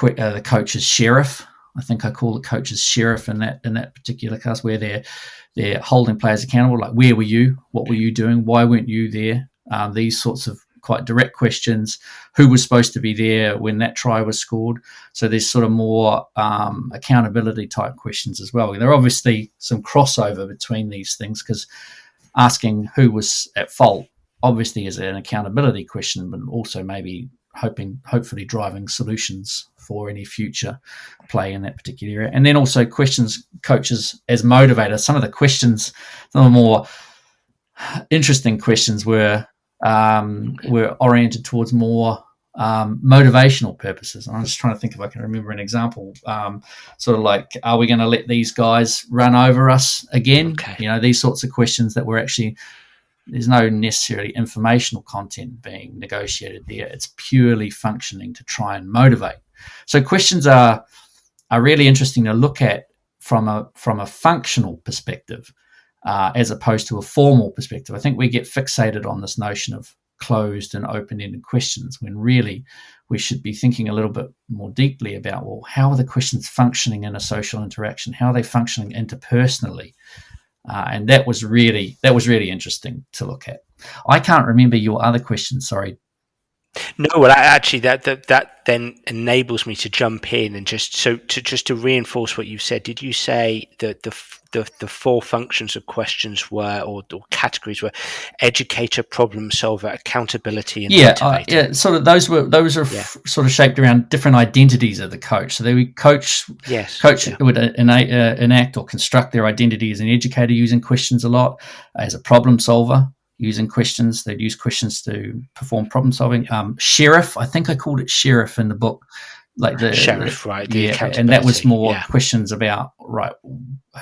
the coach's sheriff. I think I call the coach's sheriff in that particular case, where they're holding players accountable. Like, where were you? What were you doing? Why weren't you there? These sorts of quite direct questions. Who was supposed to be there when that try was scored? So there's sort of more accountability type questions as well. There are obviously some crossover between these things, because asking who was at fault obviously is an accountability question, but also maybe hopefully driving solutions for any future play in that particular area. And then also questions coaches as motivators. Some of the questions, some of the more interesting questions were oriented towards more motivational purposes. And I'm just trying to think if I can remember an example. Sort of like, are we going to let these guys run over us again? Okay. These sorts of questions that were actually, there's no necessarily informational content being negotiated there. It's purely functioning to try and motivate. So questions are really interesting to look at from a functional perspective, as opposed to a formal perspective. I think we get fixated on this notion of closed and open-ended questions, when really we should be thinking a little bit more deeply about, well, how are the questions functioning in a social interaction? How are they functioning interpersonally? And that was really interesting to look at. I can't remember your other question. Sorry. No, well, actually, that then enables me to jump in and just to reinforce what you said. Did you say that the four functions of questions were, or categories were, educator, problem solver, accountability, and motivator? Sort of those are sort of shaped around different identities of the coach. So the coach would enact or construct their identity as an educator using questions a lot, as a problem solver using questions. They'd use questions to perform problem solving. Sheriff, I think I called it sheriff in the book. Like the sheriff, right? And that was more questions about, right,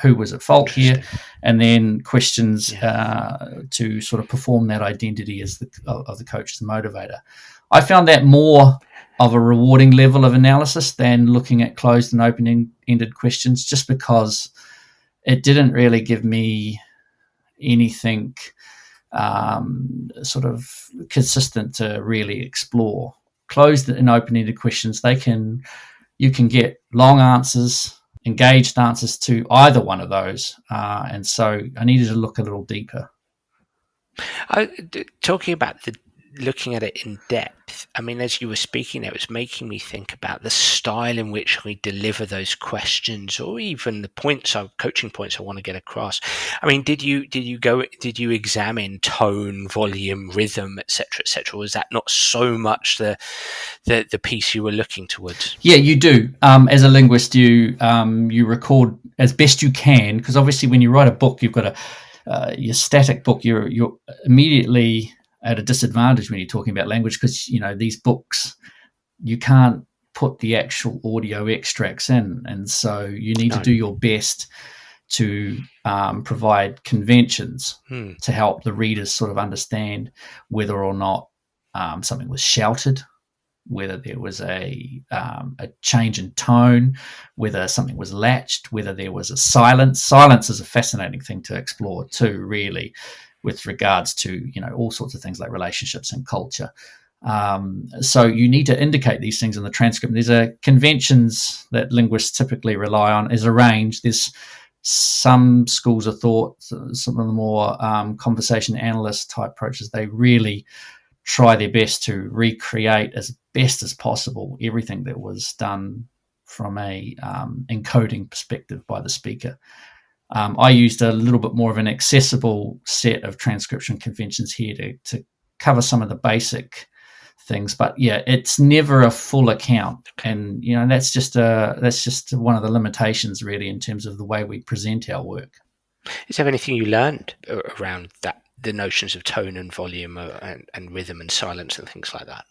who was at fault here, and then questions to sort of perform that identity as of the coach as the motivator. I found that more of a rewarding level of analysis than looking at closed and open-ended questions, just because it didn't really give me anything sort of consistent to really explore. Closed and open-ended questions, you can get long answers, engaged answers to either one of those, and so I needed to look a little deeper. Talking about looking at it in depth, I mean, as you were speaking, it was making me think about the style in which we deliver those questions, or even the coaching points I want to get across. I mean, did you examine tone, volume, rhythm, etc., or was that not so much the piece you were looking towards? Yeah, you do. As a linguist, you record as best you can, because obviously when you write a book, you've got your static book. You're immediately at a disadvantage when you're talking about language, because these books, you can't put the actual audio extracts in, and so you need to do your best to provide conventions to help the readers sort of understand whether or not something was shouted, whether there was a change in tone, whether something was latched, whether there was a silence. Silence is a fascinating thing to explore too, really, with regards to all sorts of things like relationships and culture. So you need to indicate these things in the transcript. There's conventions that linguists typically rely on as a range. There's some schools of thought, some of the more conversation analyst type approaches, they really try their best to recreate as best as possible everything that was done from a encoding perspective by the speaker. I used a little bit more of an accessible set of transcription conventions here to cover some of the basic things, but yeah, it's never a full account, and that's just one of the limitations really in terms of the way we present our work. Is there anything you learned around that, the notions of tone and volume and rhythm and silence and things like that?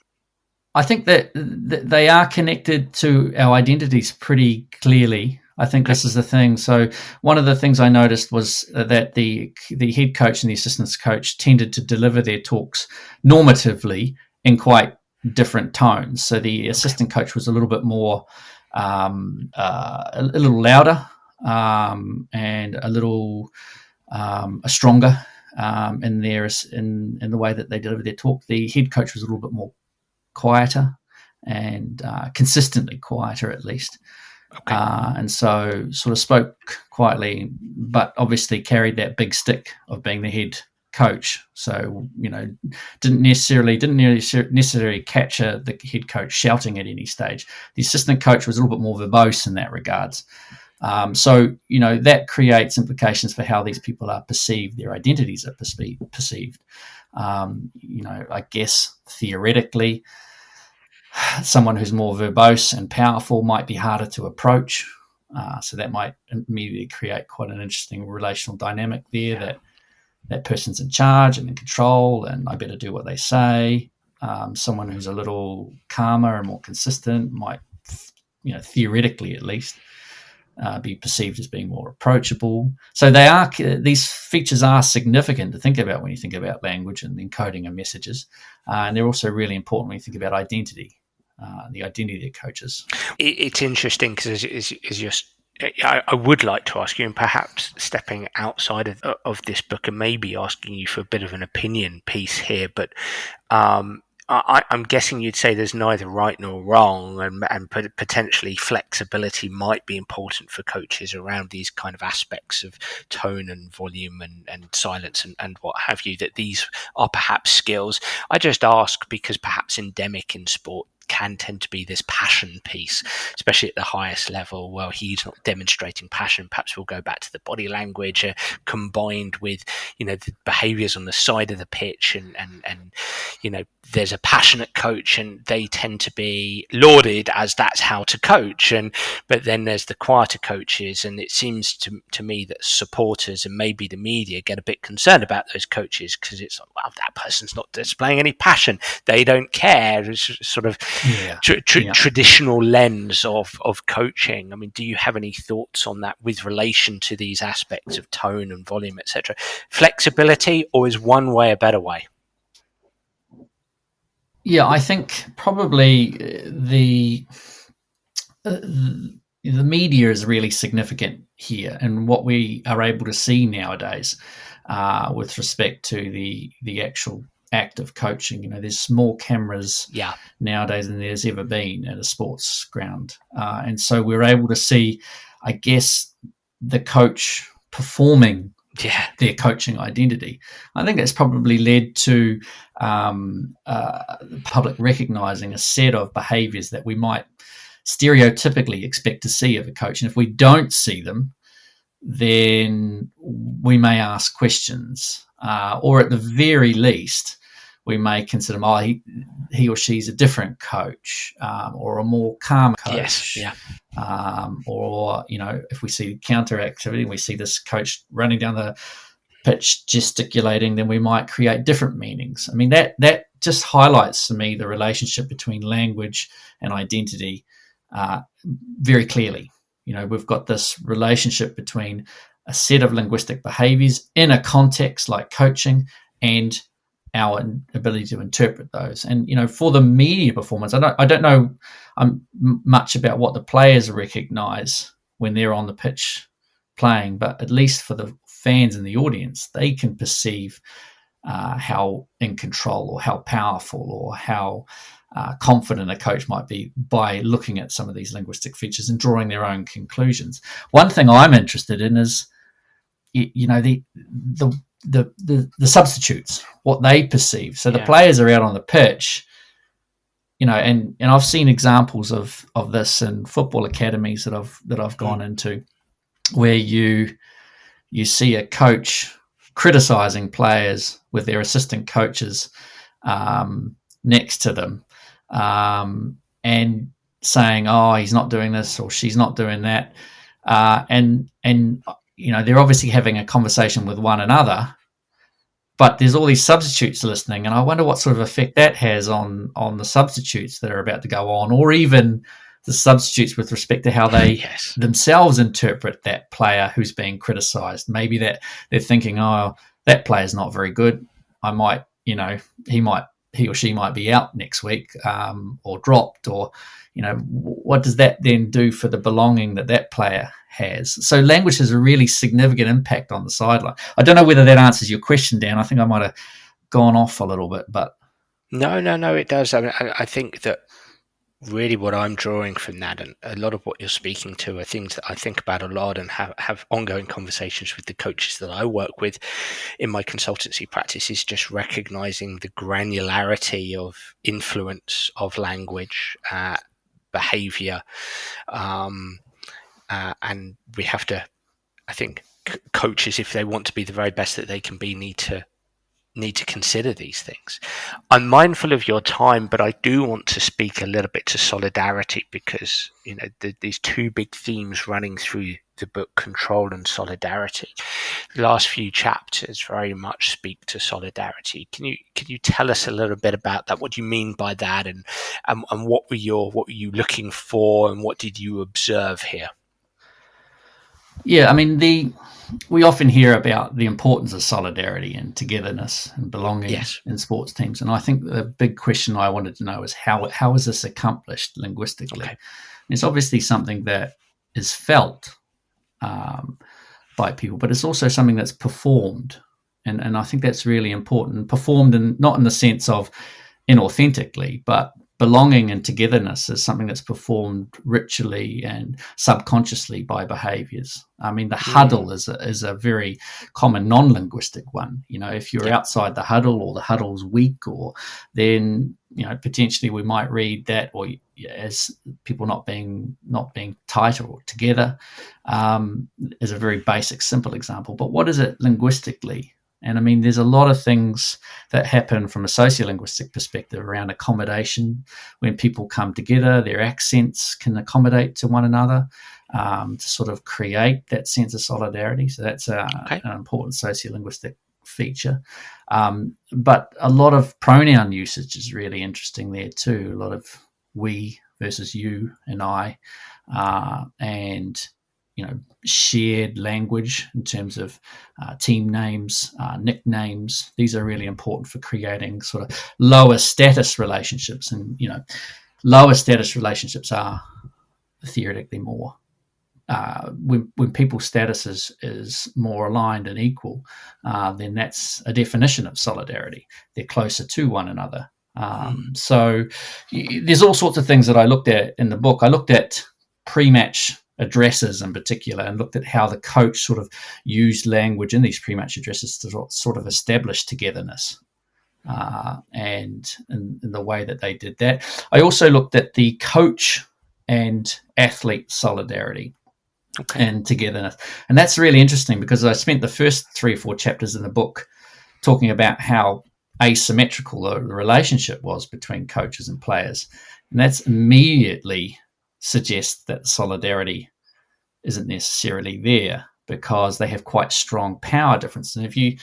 I think that they are connected to our identities pretty clearly. I think this is the thing. So one of the things I noticed was that the head coach and the assistant coach tended to deliver their talks normatively in quite different tones. So the assistant coach was a little bit more, a little louder, and a little stronger in the way that they delivered their talk. The head coach was a little bit more quieter and consistently quieter, at least. Okay. And so sort of spoke quietly, but obviously carried that big stick of being the head coach. So, didn't necessarily capture the head coach shouting at any stage. The assistant coach was a little bit more verbose in that regards. So, that creates implications for how these people are perceived, their identities are perceived. I guess theoretically, someone who's more verbose and powerful might be harder to approach. So that might immediately create quite an interesting relational dynamic there, that person's in charge and in control, and I better do what they say. Someone who's a little calmer and more consistent might, theoretically at least, be perceived as being more approachable. So these features are significant to think about when you think about language and encoding of messages. And they're also really important when you think about identity. The identity of coaches. It's interesting because I would like to ask you, and perhaps stepping outside of this book and maybe asking you for a bit of an opinion piece here, but I'm guessing you'd say there's neither right nor wrong, and potentially flexibility might be important for coaches around these kind of aspects of tone and volume and silence and what have you, that these are perhaps skills. I just ask because perhaps endemic in sport can tend to be this passion piece, especially at the highest level. Well, he's not demonstrating passion. Perhaps we'll go back to the body language combined with, the behaviours on the side of the pitch, and there's a passionate coach, and they tend to be lauded as that's how to coach. But then there's the quieter coaches, and it seems to me that supporters and maybe the media get a bit concerned about those coaches because it's like, wow, that person's not displaying any passion. They don't care. It's sort of traditional lens of coaching. I mean, do you have any thoughts on that with relation to these aspects of tone and volume, etc.? Flexibility, or is one way a better way? Yeah, I think probably the media is really significant here, and what we are able to see nowadays with respect to the actual act of coaching. There's more cameras nowadays than there's ever been at a sports ground, and so we're able to see, I guess, the coach performing their coaching identity. I think that's probably led to the public recognizing a set of behaviors that we might stereotypically expect to see of a coach, and if we don't see them, then we may ask questions, or at the very least we may consider, he or she's a different coach, or a more calm coach. Or, if we see counter activity, we see this coach running down the pitch gesticulating, then we might create different meanings. I mean, that just highlights to me the relationship between language and identity very clearly. We've got this relationship between a set of linguistic behaviors in a context like coaching and our ability to interpret those. And, for the media performance, I don't know much about what the players recognize when they're on the pitch playing, but at least for the fans and the audience, they can perceive how in control or how powerful or how confident a coach might be by looking at some of these linguistic features and drawing their own conclusions. One thing I'm interested in is, the substitutes, what they perceive. So the players are out on the pitch, and I've seen examples of this in football academies that I've gone into, where you you see a coach criticizing players with their assistant coaches next to them, and saying, "Oh, he's not doing this or she's not doing that," and they're obviously having a conversation with one another, but there's all these substitutes listening, and I wonder what sort of effect that has on the substitutes that are about to go on, or even the substitutes with respect to how they themselves interpret that player who's being criticised. Maybe that they're thinking, "Oh, that player's not very good. I might, he or she might be out next week, or dropped, or what does that then do for the belonging that player has?" So language has a really significant impact on the sideline. I don't know whether that answers your question, Dan. I think I might have gone off a little bit, but no, it does. I mean, I think that really what I'm drawing from that, and a lot of what you're speaking to, are things that I think about a lot and have ongoing conversations with the coaches that I work with in my consultancy practice, is just recognizing the granularity of influence of language, behavior, and we have to, I think, coaches, if they want to be the very best that they can be, need to consider these things. I'm mindful of your time, but I do want to speak a little bit to solidarity, because these two big themes running through the book, control and solidarity. The last few chapters very much speak to solidarity. Can you tell us a little bit about that? What do you mean by that, and what were you looking for, and what did you observe here? Yeah, I mean, we often hear about the importance of solidarity and togetherness and belonging in sports teams. And I think the big question I wanted to know is how is this accomplished linguistically? Okay. It's obviously something that is felt by people, but it's also something that's performed. And I think that's really important. Performed, not in the sense of inauthentically, but belonging and togetherness is something that's performed ritually and subconsciously by behaviors. I mean, the huddle is a very common non-linguistic one. If you're outside the huddle, or the huddle's weak, or then potentially we might read that, or as people not being tight or together, is a very basic, simple example. But what is it linguistically? And I mean, there's a lot of things that happen from a sociolinguistic perspective around accommodation. When people come together, their accents can accommodate to one another to sort of create that sense of solidarity. So that's an important sociolinguistic feature. But a lot of pronoun usage is really interesting there too. A lot of we versus you and I, and shared language in terms of team names, nicknames. These are really important for creating sort of lower status relationships. And, lower status relationships are theoretically more, when people's status is more aligned and equal, then that's a definition of solidarity. They're closer to one another. So there's all sorts of things that I looked at in the book. I looked at pre-match addresses in particular, and looked at how the coach sort of used language in these pre-match addresses to sort of establish togetherness, and the way that they did that. I also looked at the coach and athlete solidarity and togetherness, and that's really interesting because I spent the first 3 or 4 chapters in the book talking about how asymmetrical the relationship was between coaches and players, and that's immediately suggests that solidarity isn't necessarily there, because they have quite strong power difference. And if you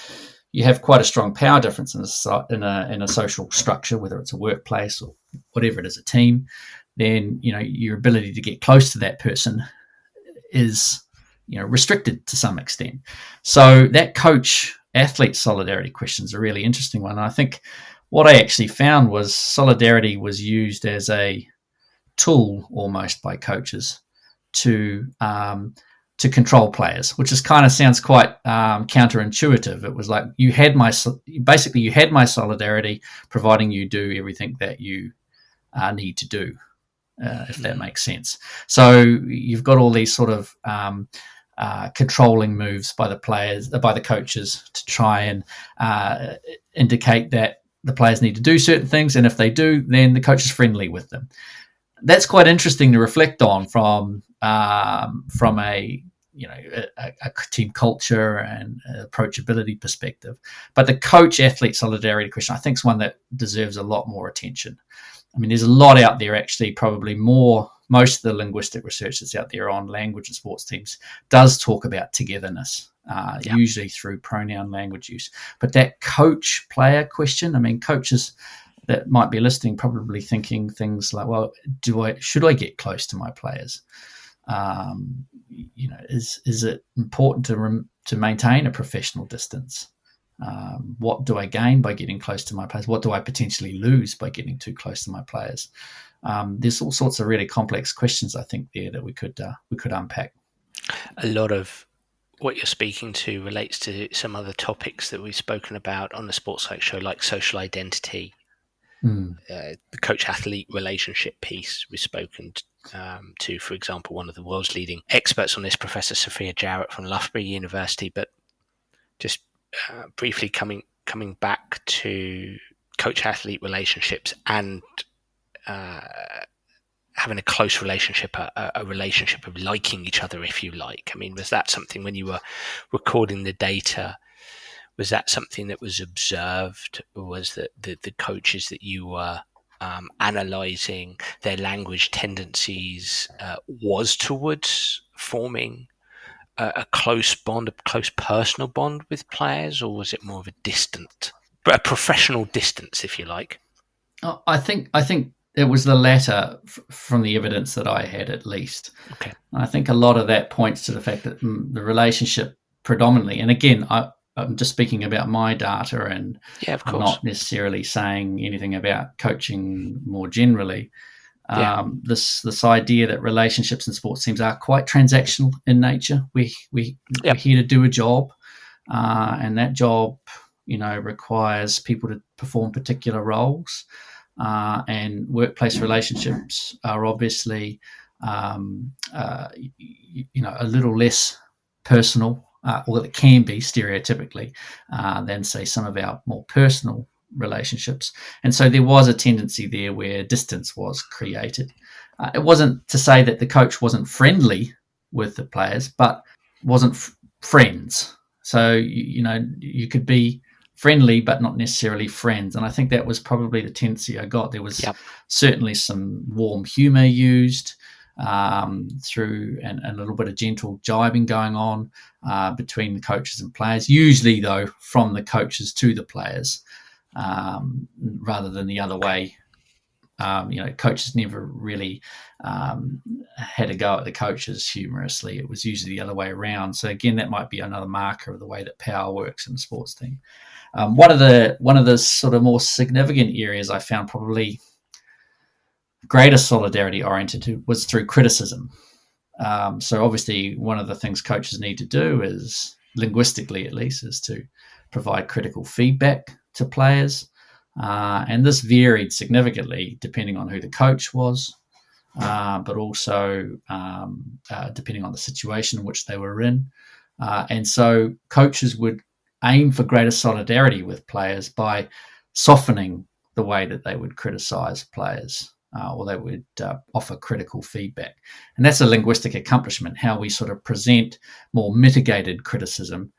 have quite a strong power difference in a social structure, whether it's a workplace or whatever it is, a team, then your ability to get close to that person is restricted to some extent. So that coach athlete solidarity question is a really interesting one. And I think what I actually found was solidarity was used as a tool almost by coaches to control players, which sounds quite counterintuitive. It was like you had my solidarity, providing you do everything that you need to do, if that makes sense. So you've got all these sort of controlling moves by the coaches to try and indicate that the players need to do certain things, and if they do, then the coach is friendly with them. That's quite interesting to reflect on from a a team culture and approachability perspective. But the coach-athlete solidarity question, I think, is one that deserves a lot more attention. I mean, there's a lot out there, actually, probably more. Most of the linguistic research that's out there on language and sports teams does talk about togetherness, usually through pronoun language use. But that coach-player question, I mean, coaches that might be listening probably thinking things like, well, should I get close to my players? Is it important to maintain a professional distance? What do I gain by getting close to my players? What do I potentially lose by getting too close to my players? There's all sorts of really complex questions, I think, there that we could unpack. A lot of what you're speaking to relates to some other topics that we've spoken about on the Sports Psych show, like social identity, the coach-athlete relationship piece. We've spoken to, for example, one of the world's leading experts on this, Professor Sophia Jarrett from Loughborough University. But just briefly coming back to coach-athlete relationships and having a close relationship, a relationship of liking each other, if you like. I mean, was that something when you were recording the data? Was that something that was observed? Or was that the coaches that you were analysing, their language tendencies was towards forming a close bond, a close personal bond with players, or was it more of a professional distance, if you like? I think it was the latter from the evidence that I had, at least. Okay. I think a lot of that points to the fact that the relationship predominantly, and again, I'm just speaking about my data, and I'm not necessarily saying anything about coaching more generally. This idea that relationships in sports teams are quite transactional in nature. We're here to do a job, and that job, requires people to perform particular roles. And workplace relationships are obviously, a little less personal, or it can be stereotypically, than, say, some of our more personal relationships. And so there was a tendency there where distance was created. It wasn't to say that the coach wasn't friendly with the players, but wasn't friends. So, you could be friendly but not necessarily friends, and I think that was probably the tendency I got. There was certainly some warm humour used through, and a little bit of gentle jibing going on between the coaches and players, usually though from the coaches to the players, rather than the other way. Coaches never really had a go at the coaches humorously. It was usually the other way around. So again, that might be another marker of the way that power works in the sports team. One of the sort of more significant areas I found probably greater solidarity oriented was through criticism. So obviously one of the things coaches need to do is, linguistically at least, is to provide critical feedback to players. And this varied significantly depending on who the coach was, but also depending on the situation in which they were in. And so coaches would aim for greater solidarity with players by softening the way that they would criticize players, or they would offer critical feedback. And that's a linguistic accomplishment, how we sort of present more mitigated criticism.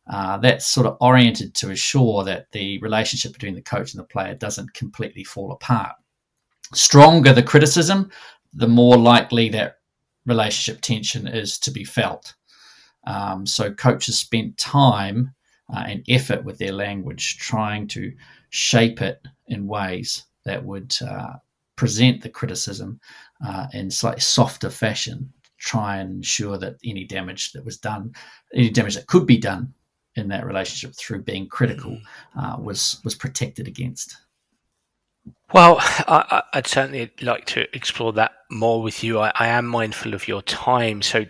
That's sort of oriented to assure that the relationship between the coach and the player doesn't completely fall apart. Stronger the criticism, the more likely that relationship tension is to be felt. So coaches spent time and effort with their language trying to shape it in ways that would present the criticism in slightly softer fashion, try and ensure that any damage that could be done in that relationship through being critical was protected against. Well, I'd certainly like to explore that more with you. I am mindful of your time, so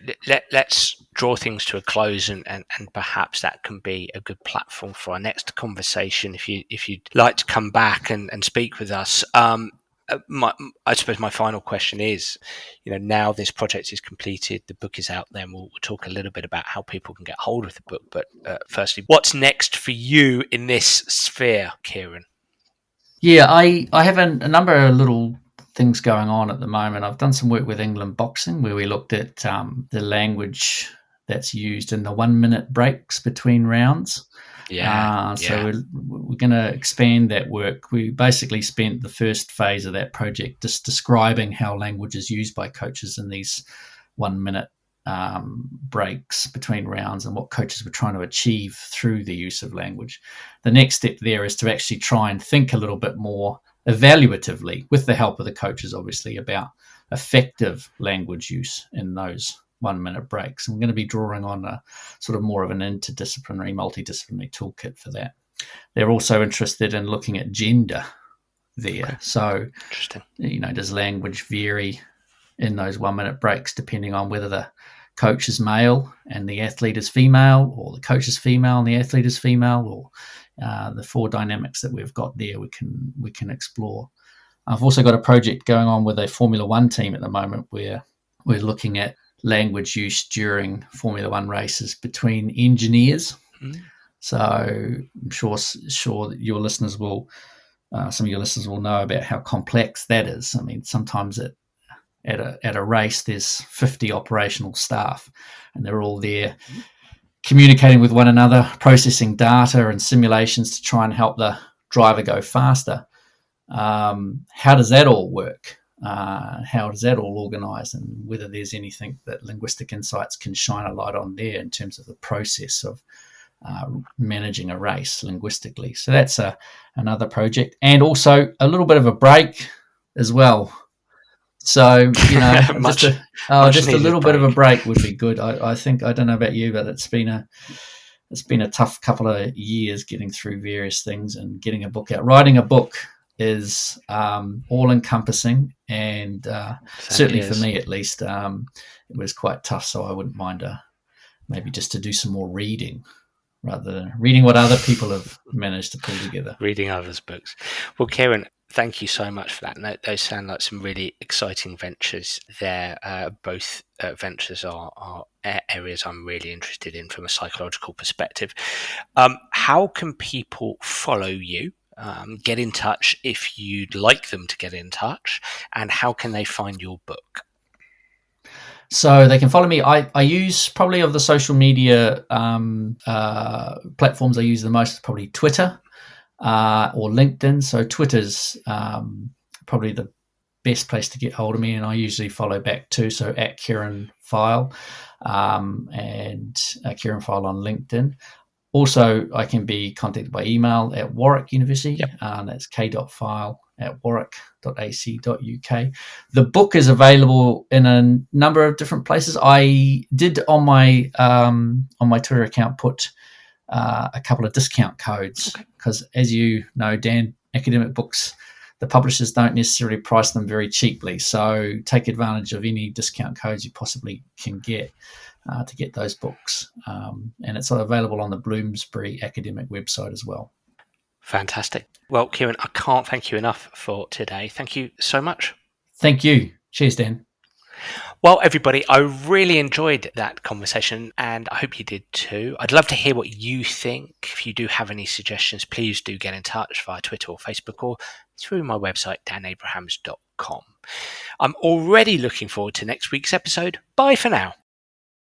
let's draw things to a close, and perhaps that can be a good platform for our next conversation. If you'd like to come back and speak with us, I suppose my final question is, now this project is completed, the book is out there, and we'll talk a little bit about how people can get hold of the book. But firstly, what's next for you in this sphere, Kieran? Yeah, I have a number of little things going on at the moment. I've done some work with England Boxing where we looked at the language that's used in the 1 minute breaks between rounds. So we're going to expand that work. We basically spent the first phase of that project just describing how language is used by coaches in these 1 minute breaks between rounds and what coaches were trying to achieve through the use of language. The next step there is to actually try and think a little bit more evaluatively, with the help of the coaches, obviously, about effective language use in those 1 minute breaks. And we're going to be drawing on a sort of more of an interdisciplinary, multidisciplinary toolkit for that. They're also interested in looking at gender there. Okay. So, interesting. Does language vary in those 1 minute breaks depending on whether the coach is male and the athlete is female, or the coach is female and the athlete is female, or the four dynamics that we've got there we can explore. I've also got a project going on with a Formula One team at the moment where we're looking at language use during Formula One races between engineers. Mm. So I'm sure that your listeners will, some of your listeners will know about how complex that is. I mean, sometimes at a race, there's 50 operational staff, and they're all there communicating with one another, processing data and simulations to try and help the driver go faster. How does that all work? How does that all organise, and whether there's anything that Linguistic Insights can shine a light on there in terms of the process of managing a race linguistically. So that's another project, and also a little bit of a break as well. So, just a little bit of a break would be good. I think, I don't know about you, but it's been a tough couple of years getting through various things and getting a book out. Writing a book is all encompassing, and certainly for me at least, it was quite tough. So I wouldn't mind maybe just to do some more reading rather than reading what other people have managed to pull together. Reading others' books. Well, Kieran, thank you so much for that. Those sound like some really exciting ventures there. Both ventures are areas I'm really interested in from a psychological perspective. How can people follow you, get in touch if you'd like them to get in touch, and how can they find your book? So they can follow me. I use, probably of the social media platforms I use the most, probably Twitter or LinkedIn. So Twitter's probably the best place to get hold of me, and I usually follow back too. So at Kieran File and Kieran File on LinkedIn. Also, I can be contacted by email at Warwick University. Yep. That's k.file@warwick.ac.uk. The book is available in a number of different places. I did on my Twitter account put a couple of discount codes, because, as you know, Dan, academic books, the publishers don't necessarily price them very cheaply. So take advantage of any discount codes you possibly can get to get those books. And it's available on the Bloomsbury academic website as well. Fantastic. Well, Kieran, I can't thank you enough for today. Thank you so much. Thank you. Cheers, Dan. Well, everybody, I really enjoyed that conversation, and I hope you did too. I'd love to hear what you think. If you do have any suggestions, please do get in touch via Twitter or Facebook, or through my website, danabrahams.com. I'm already looking forward to next week's episode. Bye for now.